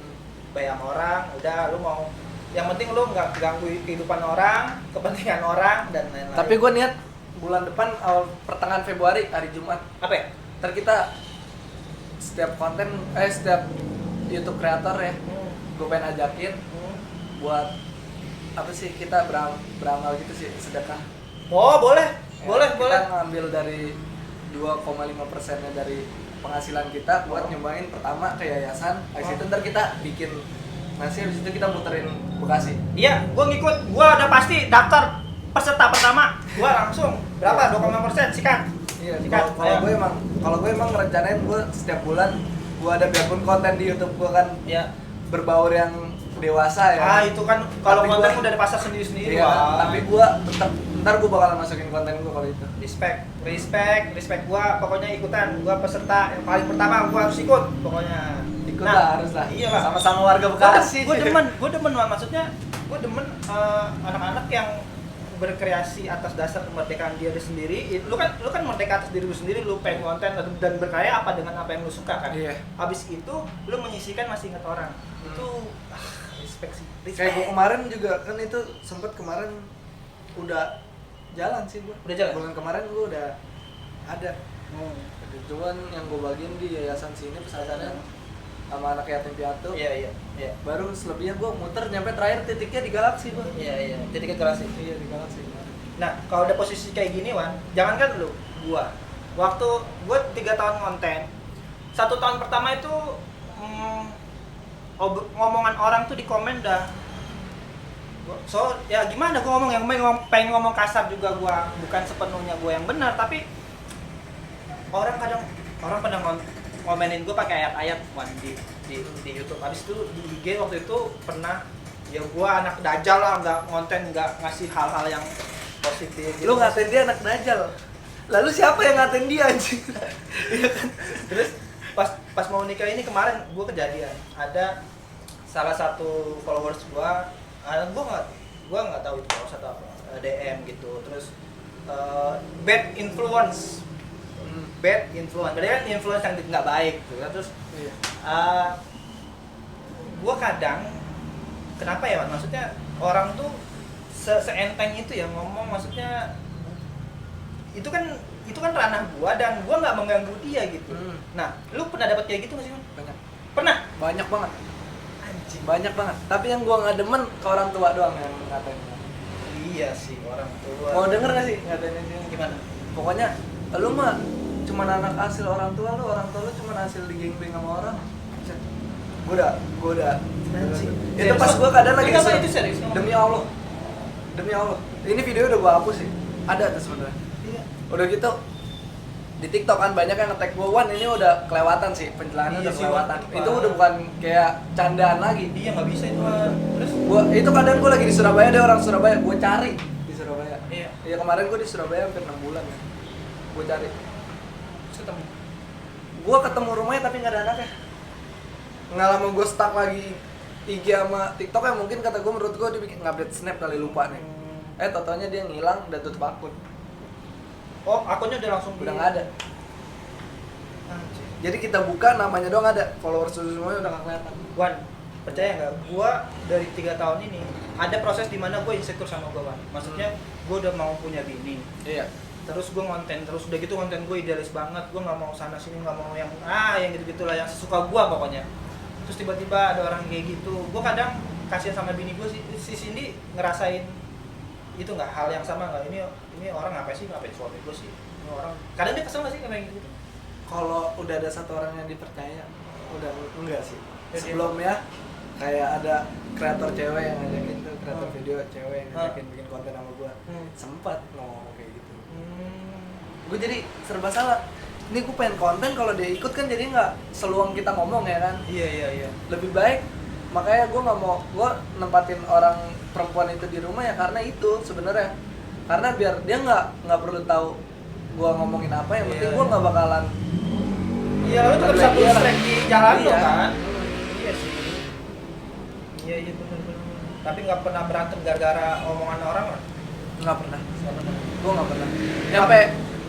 [SPEAKER 1] Bayar sama orang, udah lu mau yang penting lu nggak ganggu kehidupan orang, kepentingan orang dan lain-lain.
[SPEAKER 2] Tapi gue niat bulan depan awal pertengahan Februari hari Jumat.
[SPEAKER 1] apa ya?
[SPEAKER 2] Ntar kita setiap setiap YouTube kreator ya, gue pengen ajakin buat apa sih, kita beramal gitu sih, sedekah.
[SPEAKER 1] Oh boleh,
[SPEAKER 2] Ya,
[SPEAKER 1] boleh.
[SPEAKER 2] Kita ngambil dari 2,5%-nya dari penghasilan kita buat nyumbangin pertama ke yayasan. Habis itu ntar kita bikin nasi, habis itu kita muterin Bekasi.
[SPEAKER 1] Iya, gua ngikut. Gua udah pasti daftar peserta pertama. Gua langsung berapa? 2,5% sikat.
[SPEAKER 2] Iya,
[SPEAKER 1] Sikat.
[SPEAKER 2] kalau gue emang ngerencanain gue setiap bulan gue ada biarpun konten di YouTube gue kan
[SPEAKER 1] Ya.
[SPEAKER 2] berbaur yang dewasa ya.
[SPEAKER 1] Itu kan kalau
[SPEAKER 2] Tapi
[SPEAKER 1] konten
[SPEAKER 2] gua-
[SPEAKER 1] udah dipasar sendiri-sendiri.
[SPEAKER 2] Iya,
[SPEAKER 1] Wah.
[SPEAKER 2] tapi gue tetap ntar gue bakalan masukin konten gue kalau itu.
[SPEAKER 1] respect gua pokoknya ikutan. Gua peserta yang paling pertama, gua harus ikut pokoknya.
[SPEAKER 2] Ikut
[SPEAKER 1] Nah,
[SPEAKER 2] lah, harus lah.
[SPEAKER 1] Iya lah.
[SPEAKER 2] Sama-sama warga Bekasi.
[SPEAKER 1] Gua demen maksudnya gua demen anak-anak yang berkreasi atas dasar kemerdekaan diri sendiri. Lu kan merdeka atas diri lu sendiri, lu pengen konten dan berkarya apa dengan apa yang lu suka kan.
[SPEAKER 2] Iya.
[SPEAKER 1] Habis itu lu menyisihkan masih ingat orang. Itu respect sih.
[SPEAKER 2] Kayak gue kemarin juga kan itu sempet kemarin udah jalan sih gue.
[SPEAKER 1] Udah jalan?
[SPEAKER 2] Bulan kemarin gue udah ada. Ada cuman yang gue bagiin di yayasan sini pesantrennya sama anak yatim piatu.
[SPEAKER 1] Iya.
[SPEAKER 2] Baru selebihnya gue muter nyampe terakhir titiknya di Galaksi gue.
[SPEAKER 1] Iya. Titik kelas.
[SPEAKER 2] Iya di Galaksi.
[SPEAKER 1] Nah, kalau ada posisi kayak gini, Wan, jangankan lu, gua. Waktu gua 3 tahun konten, 1 tahun pertama itu ngomongan orang tuh di komen dah. So, ya gimana gua ngomong, yang pengen ngomong kasar juga gua, bukan sepenuhnya gua yang benar, tapi orang pada ngomenin gua pakai ayat-ayat Wan di YouTube. Habis itu di IG waktu itu pernah, ya gua anak dajal lah, nggak konten, nggak ngasih hal-hal yang positif gitu.
[SPEAKER 2] Lu ngatain dia anak dajal. Lalu siapa yang ngatain dia anjing? Iya kan?
[SPEAKER 1] Terus pas mau nikah ini kemarin gue kejadian, ada salah satu followers gue nggak tahu itu followers atau apa, DM gitu. Terus bad influence, berarti kan influence yang nggak baik gitu kan. Terus
[SPEAKER 2] Iya.
[SPEAKER 1] gue kadang kenapa ya Wan? Maksudnya orang tuh seenteng itu ya ngomong, maksudnya itu kan ranah gua dan gua nggak mengganggu dia gitu. Nah, lu pernah dapat kayak gitu nggak sih, Man?
[SPEAKER 2] Banyak.
[SPEAKER 1] Pernah?
[SPEAKER 2] Banyak banget.
[SPEAKER 1] Anjing.
[SPEAKER 2] Banyak banget. Tapi yang gua nggak demen ke orang tua doang yang ngatain.
[SPEAKER 1] Iya sih, orang tua.
[SPEAKER 2] Mau denger nggak sih ngatain dia?
[SPEAKER 1] Gimana?
[SPEAKER 2] Pokoknya lu mah cuma anak hasil orang tua lu cuma hasil digengbeng sama orang. Gua udah.
[SPEAKER 1] Anjing.
[SPEAKER 2] Itu pas gua kadang lagi
[SPEAKER 1] Kenapa itu serius?
[SPEAKER 2] demi Allah. Demi Allah. Ini video udah gua hapus sih. Ada tuh sebenarnya.
[SPEAKER 1] Iya.
[SPEAKER 2] Udah gitu di TikTok kan banyak yang nge-tag gua, Wan ini udah kelewatan sih, penjelasannya
[SPEAKER 1] Iya
[SPEAKER 2] udah
[SPEAKER 1] sih,
[SPEAKER 2] kelewatan.
[SPEAKER 1] Wan.
[SPEAKER 2] Itu udah bukan kayak candaan lagi.
[SPEAKER 1] Iya, nggak bisa itu, Man. Terus
[SPEAKER 2] Gua itu kadang gua lagi di Surabaya, dia orang Surabaya, gua cari di Surabaya.
[SPEAKER 1] iya,
[SPEAKER 2] Iya kemarin gua di Surabaya hampir 6 bulan ya. Gua cari.
[SPEAKER 1] terus ketemu.
[SPEAKER 2] Gua ketemu rumahnya tapi nggak ada anaknya. Nggak lama gua stuck lagi IG sama TikTok ya, mungkin kata gua, menurut gua dia bikin ngupdate snap kali, lupa nih. Totonya dia ngilang dan tutup akun.
[SPEAKER 1] Oh, akunnya udah langsung
[SPEAKER 2] Udah nggak ada.
[SPEAKER 1] Anjing.
[SPEAKER 2] Jadi kita buka namanya doang ada, followers semuanya udah nggak kelihatan.
[SPEAKER 1] Wan, percaya nggak? Gua dari 3 tahun ini ada proses di mana gue insecure sama gue, Wan. Maksudnya gue udah mau punya bini.
[SPEAKER 2] Iya.
[SPEAKER 1] Terus gue ngonten, terus udah gitu konten gue idealis banget. Gue nggak mau sana sini, nggak mau yang yang gitu-gitulah, yang sesuka gue pokoknya. Terus tiba-tiba ada orang kayak gitu. Gue kadang kasihan sama bini gue, si Cindy ngerasain itu nggak, hal yang sama nggak? Ini orang ngapain suami gue sih? Ini orang kadang dia kesel nggak sih kayak gitu?
[SPEAKER 2] Kalau udah ada satu orang yang dipercaya, udah enggak sih.
[SPEAKER 1] Jadi-
[SPEAKER 2] Sebelumnya kayak ada kreator cewek yang ngajakin tuh, kreator video cewek yang ngajakin bikin konten sama gua. Sempat ngomong kayak gitu. Gue jadi serba salah. Ini gue pengen konten, kalau dia ikut kan jadi nggak seluang kita ngomong ya kan.
[SPEAKER 1] Iya.
[SPEAKER 2] Lebih baik, makanya gue nggak mau, gue nempatin orang perempuan itu di rumah ya karena itu sebenarnya. Karena biar dia nggak perlu tahu gue ngomongin apa, yang penting
[SPEAKER 1] Iya.
[SPEAKER 2] gue nggak bakalan.
[SPEAKER 1] Iya, lu juga bisa
[SPEAKER 2] Iya.
[SPEAKER 1] strike di jalan
[SPEAKER 2] Iya.
[SPEAKER 1] lo kan? Iya sih. Iya benar. Tapi nggak pernah berantem gara-gara omongan orang kan?
[SPEAKER 2] Nggak pernah.
[SPEAKER 1] Nggak pernah.
[SPEAKER 2] Gue nggak pernah. Nyampe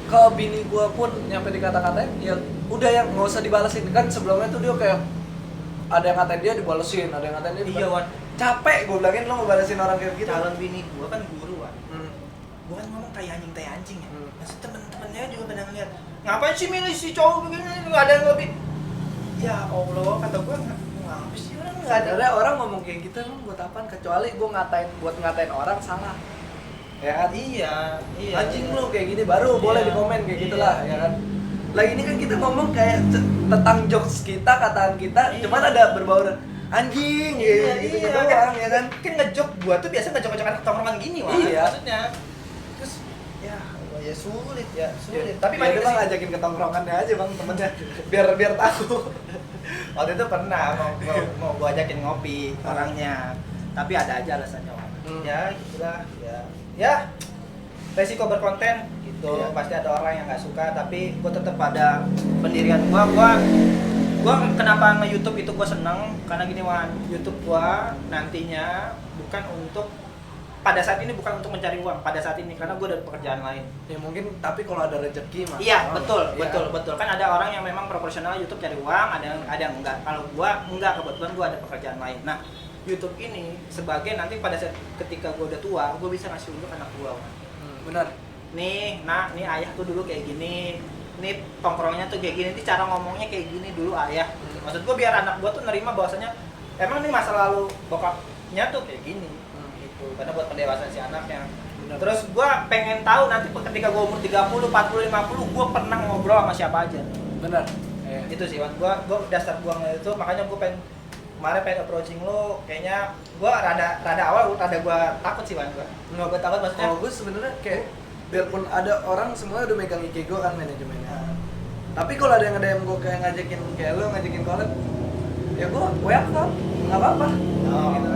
[SPEAKER 2] ke bini gue pun nyampe dikata-katain, ya udah yang nggak usah dibalesin. Kan sebelumnya tuh dia kayak ada yang ngatain dia dibalesin, ada yang ngatain dia.
[SPEAKER 1] Iya, Wan.
[SPEAKER 2] Capek gue bilangin, lo ngebalesin orang kayak gitu.
[SPEAKER 1] Calon bini gua kan guru, Wan.
[SPEAKER 2] Hmm.
[SPEAKER 1] Gua kan ngomong tai anjing ya.
[SPEAKER 2] Hmm.
[SPEAKER 1] Maksud temen-temennya juga pada ngeliat, ngapain sih milih si cowok begini, nggak ada yang lebih. Ya Allah, kata gua ngapa sih orang nggak ada.
[SPEAKER 2] Ada orang ngomong kayak gitu, emang buat apaan? Kecuali gue buat ngatain orang salah. Ya kan?
[SPEAKER 1] Iya.
[SPEAKER 2] Anjing lu kayak gini baru boleh
[SPEAKER 1] Iya.
[SPEAKER 2] di komen kayak
[SPEAKER 1] Iya.
[SPEAKER 2] gitulah, ya kan? Lah ini kan kita ngomong kayak tentang jokes kita, kataan kita,
[SPEAKER 1] Iya.
[SPEAKER 2] cuman ada berbau anjing gitu doang, ya kan?
[SPEAKER 1] Kan ngejok gua tuh biasa ngejok anak tongkrongan gini, Wan.
[SPEAKER 2] Iya.
[SPEAKER 1] Maksudnya. Terus ya Allah, ya sulit. Tapi
[SPEAKER 2] ya,
[SPEAKER 1] main
[SPEAKER 2] dia
[SPEAKER 1] ke
[SPEAKER 2] mah
[SPEAKER 1] sini.
[SPEAKER 2] ngajakin ke tongkrongannya aja bang, temennya biar tahu.
[SPEAKER 1] Waktu itu pernah mau gua ajakin ngopi orangnya, tapi ada aja alasannya, Wan. Ya gitulah, ya resiko berkonten gitu.
[SPEAKER 2] Iya.
[SPEAKER 1] Pasti ada orang yang nggak suka, tapi gua tetap pada pendirian gua kenapa nge-YouTube itu gua seneng karena gini, Wan. YouTube gua nantinya bukan untuk pada saat ini bukan untuk mencari uang pada saat ini, karena gua ada pekerjaan lain.
[SPEAKER 2] Ya mungkin, tapi kalau ada rezeki mah.
[SPEAKER 1] Iya, betul.
[SPEAKER 2] Iya.
[SPEAKER 1] Kan ada orang yang memang proporsional YouTube cari uang, ada yang enggak. Kalau gua enggak, kebetulan gua ada pekerjaan lain. Nah, YouTube ini sebagai nanti pada saat ketika gua udah tua, gua bisa ngasih unjuk anak gua. Wan.
[SPEAKER 2] Benar.
[SPEAKER 1] Nih, nih ayah tuh dulu kayak gini. Nih tongkrongnya tuh kayak gini, nih cara ngomongnya kayak gini dulu ayah. Maksud gua biar anak gua tuh nerima bahwasanya emang nih masa lalu bokapnya tuh kayak gini. Gitu. Karena buat pendewasaan si anaknya.
[SPEAKER 2] Benar.
[SPEAKER 1] Terus gua pengen tahu nanti ketika gua umur 30, 40, 50, gua pernah ngobrol sama siapa aja.
[SPEAKER 2] Benar.
[SPEAKER 1] Itu sih, Wan. Gua dasar gua ngeliat itu, makanya gua kemarin pengen approaching lo, kayaknya gua rada awal gua takut sih, Wan. Gua takut maksudnya.
[SPEAKER 2] Kalau gue sebenarnya kayak biarpun ada orang semuanya udah megang IG gue kan manajemennya. Tapi kalau ada yang DM gue kayak ngajakin kayak lo ngajakin collab, ya gue welcome, nggak apa-apa.
[SPEAKER 1] Oh.
[SPEAKER 2] Gitu.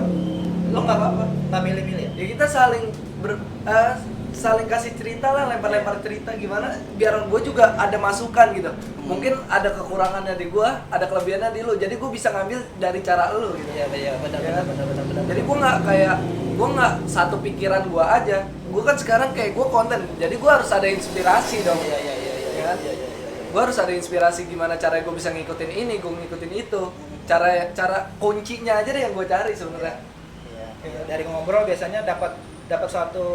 [SPEAKER 1] Lo nggak apa-apa, nggak milih-milih ya?
[SPEAKER 2] Ya kita saling kasih cerita lah, lempar-lempar cerita gimana biar gue juga ada masukan gitu. Mungkin ada kekurangannya di gue, ada kelebihannya di lo, jadi gue bisa ngambil dari cara lo gitu.
[SPEAKER 1] Iya, benar.
[SPEAKER 2] Jadi gue nggak satu pikiran gue aja. Gue kan sekarang kayak gue konten, jadi gue harus ada inspirasi dong.
[SPEAKER 1] Iya.
[SPEAKER 2] Ya kan? Gue harus ada inspirasi gimana caranya gue bisa ngikutin ini, gue ngikutin itu. Cara kuncinya aja deh yang gue cari sebenarnya.
[SPEAKER 1] Iya. Dari ngobrol biasanya dapat dapat suatu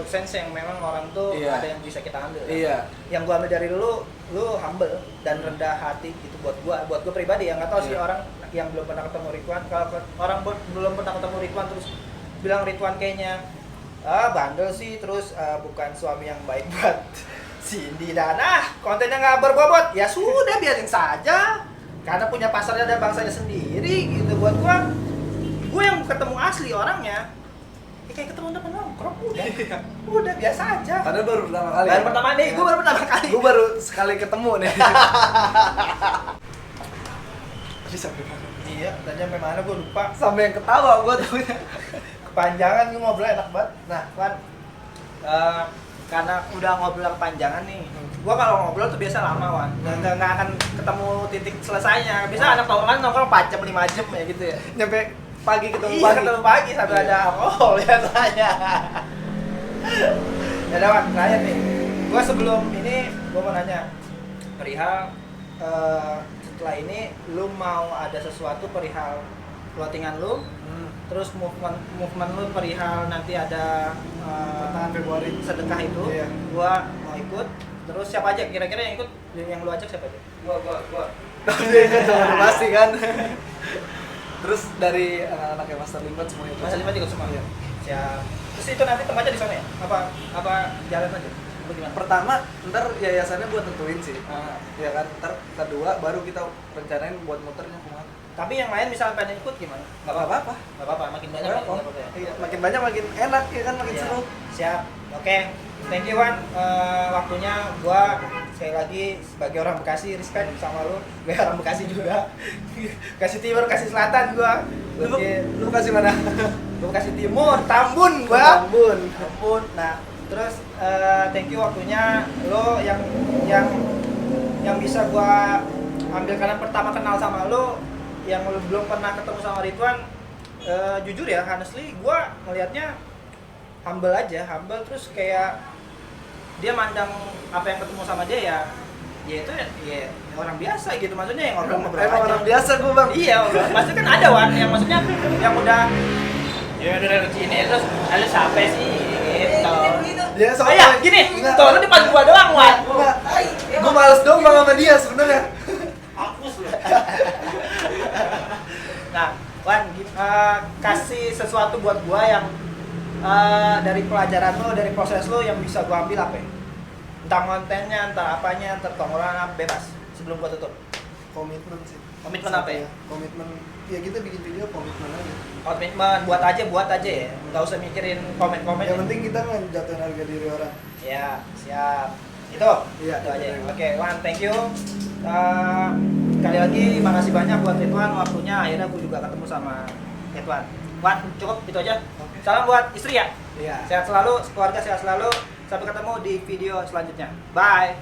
[SPEAKER 1] sense yang memang orang tuh
[SPEAKER 2] Iya.
[SPEAKER 1] ada yang bisa kita ambil. Kan?
[SPEAKER 2] Iya.
[SPEAKER 1] Yang gua ambil dari lu humble dan rendah hati gitu buat gua pribadi ya. Nggak tahu sih
[SPEAKER 2] Iya.
[SPEAKER 1] orang yang belum pernah ketemu Ridwan, kalau orang belum pernah ketemu Ridwan terus bilang Ridwan kayaknya bandel sih, terus bukan suami yang baik buat Cindy dan kontennya nggak berbobot, ya sudah biarin saja karena punya pasarnya dan bangsanya sendiri gitu. Buat gua yang ketemu asli orangnya ya kayak ketemu temen nongkrong udah biasa aja.
[SPEAKER 2] Padahal baru pertama kali.
[SPEAKER 1] Baru pertama nih, gua baru pertama kali.
[SPEAKER 2] Gue baru sekali ketemu nih. Tadi sampai mana?
[SPEAKER 1] Iya, tadi sampai mana gua lupa.
[SPEAKER 2] Sampai yang ketawa gue tahunya.
[SPEAKER 1] Kepanjangan gua ngobrol enak banget. Nah, kan karena udah ngobrol kepanjangan nih. Gua kalau ngobrol tuh biasa lama, Wan. Nggak akan ketemu titik selesainya. Bisa anak tongkrongan nongkrong 4 jam 5 jam ya gitu ya.
[SPEAKER 2] Nyampe pagi ketemu
[SPEAKER 1] Iya,
[SPEAKER 2] pagi.
[SPEAKER 1] ketemu pagi sampai
[SPEAKER 2] Iya.
[SPEAKER 1] ada alkohol biasanya. Ya udah, Wan, terakhir nih. Gua sebelum ini gua mau nanya perihal setelah ini lu mau ada sesuatu perihal clothingan lu, terus movement lu perihal nanti ada
[SPEAKER 2] Pertengahan Februari
[SPEAKER 1] sedekah itu.
[SPEAKER 2] Iya.
[SPEAKER 1] Gua mau ikut. Terus siapa aja kira-kira yang ikut, yang lu ajak siapa aja? Gua.
[SPEAKER 2] Dia kan udah pasti kan. Terus dari anak-anak Master Limbat semuanya ikut.
[SPEAKER 1] Masa 5 ikut semua.
[SPEAKER 2] Iya.
[SPEAKER 1] Siap. Terus itu nanti tempatnya di sana ya? Apa jalan aja? Apa gimana?
[SPEAKER 2] Pertama, ntar yayasannya buat tentuin sih.
[SPEAKER 1] Ah.
[SPEAKER 2] Ya kan, ntar kedua baru kita rencanain buat muternya kemana.
[SPEAKER 1] Tapi yang lain misalnya pengen ikut gimana?
[SPEAKER 2] Nggak apa-apa.
[SPEAKER 1] Nggak apa-apa, makin banyak
[SPEAKER 2] Nggak
[SPEAKER 1] makin
[SPEAKER 2] apa-apa.
[SPEAKER 1] apa-apa ya.
[SPEAKER 2] Iya, makin banyak makin enak ya kan, makin
[SPEAKER 1] Iya.
[SPEAKER 2] seru.
[SPEAKER 1] Siap. Oke. Thank you, Wan. Waktunya gua sekali lagi sebagai orang Bekasi respect sama lu. Gue orang Bekasi juga. Bekasi Timur, Bekasi Selatan gua.
[SPEAKER 2] Lu kasih mana?
[SPEAKER 1] Gua Bekasi Timur, Tambun gua.
[SPEAKER 2] Tambun.
[SPEAKER 1] Nah, terus thank you waktunya lo yang bisa gua ambil karena pertama kenal sama lo, yang lo belum pernah ketemu sama Ridwan. Jujur ya, honestly gua ngelihatnya humble aja, terus kayak dia mandang apa yang ketemu sama dia ya itu ya orang biasa gitu, maksudnya yang ngobrol-ngobrol
[SPEAKER 2] Emang
[SPEAKER 1] aja.
[SPEAKER 2] orang biasa gue bang.
[SPEAKER 1] Iya, pasti kan ada Wan yang maksudnya yang udah ya udah ini terus ada siapa sih gitu.
[SPEAKER 2] Ya
[SPEAKER 1] Kayak gini, tuh lu depan gua doang, Wan.
[SPEAKER 2] Gue males dong bang sama dia sebenarnya.
[SPEAKER 1] Hapus lu. Nah, Wan, kasih sesuatu buat gua yang dari pelajaran lo, dari proses lo yang bisa gua ambil apa ya? Entah kontennya, entah apanya, entah tongkrongan, bebas. Sebelum gua tutup.
[SPEAKER 2] Komitmen sih.
[SPEAKER 1] Komitmen apa ya?
[SPEAKER 2] Komitmen. Ya kita bikin video komitmen aja.
[SPEAKER 1] Komitmen, buat aja ya. Nggak usah mikirin komen-komen.
[SPEAKER 2] Yang penting kita ngejatuhin harga diri orang.
[SPEAKER 1] Ya, siap. Itu?
[SPEAKER 2] Iya,
[SPEAKER 1] Itu aja.
[SPEAKER 2] itu.
[SPEAKER 1] Oke, Wan, thank you. Sekali lagi, makasih banyak buat Ridwan. Waktunya akhirnya gue juga ketemu sama Ridwan. Wan, cukup, itu aja.
[SPEAKER 2] Oke.
[SPEAKER 1] Salam buat istri ya.
[SPEAKER 2] Iya.
[SPEAKER 1] Sehat selalu, keluarga sehat selalu. Sampai ketemu di video selanjutnya. Bye.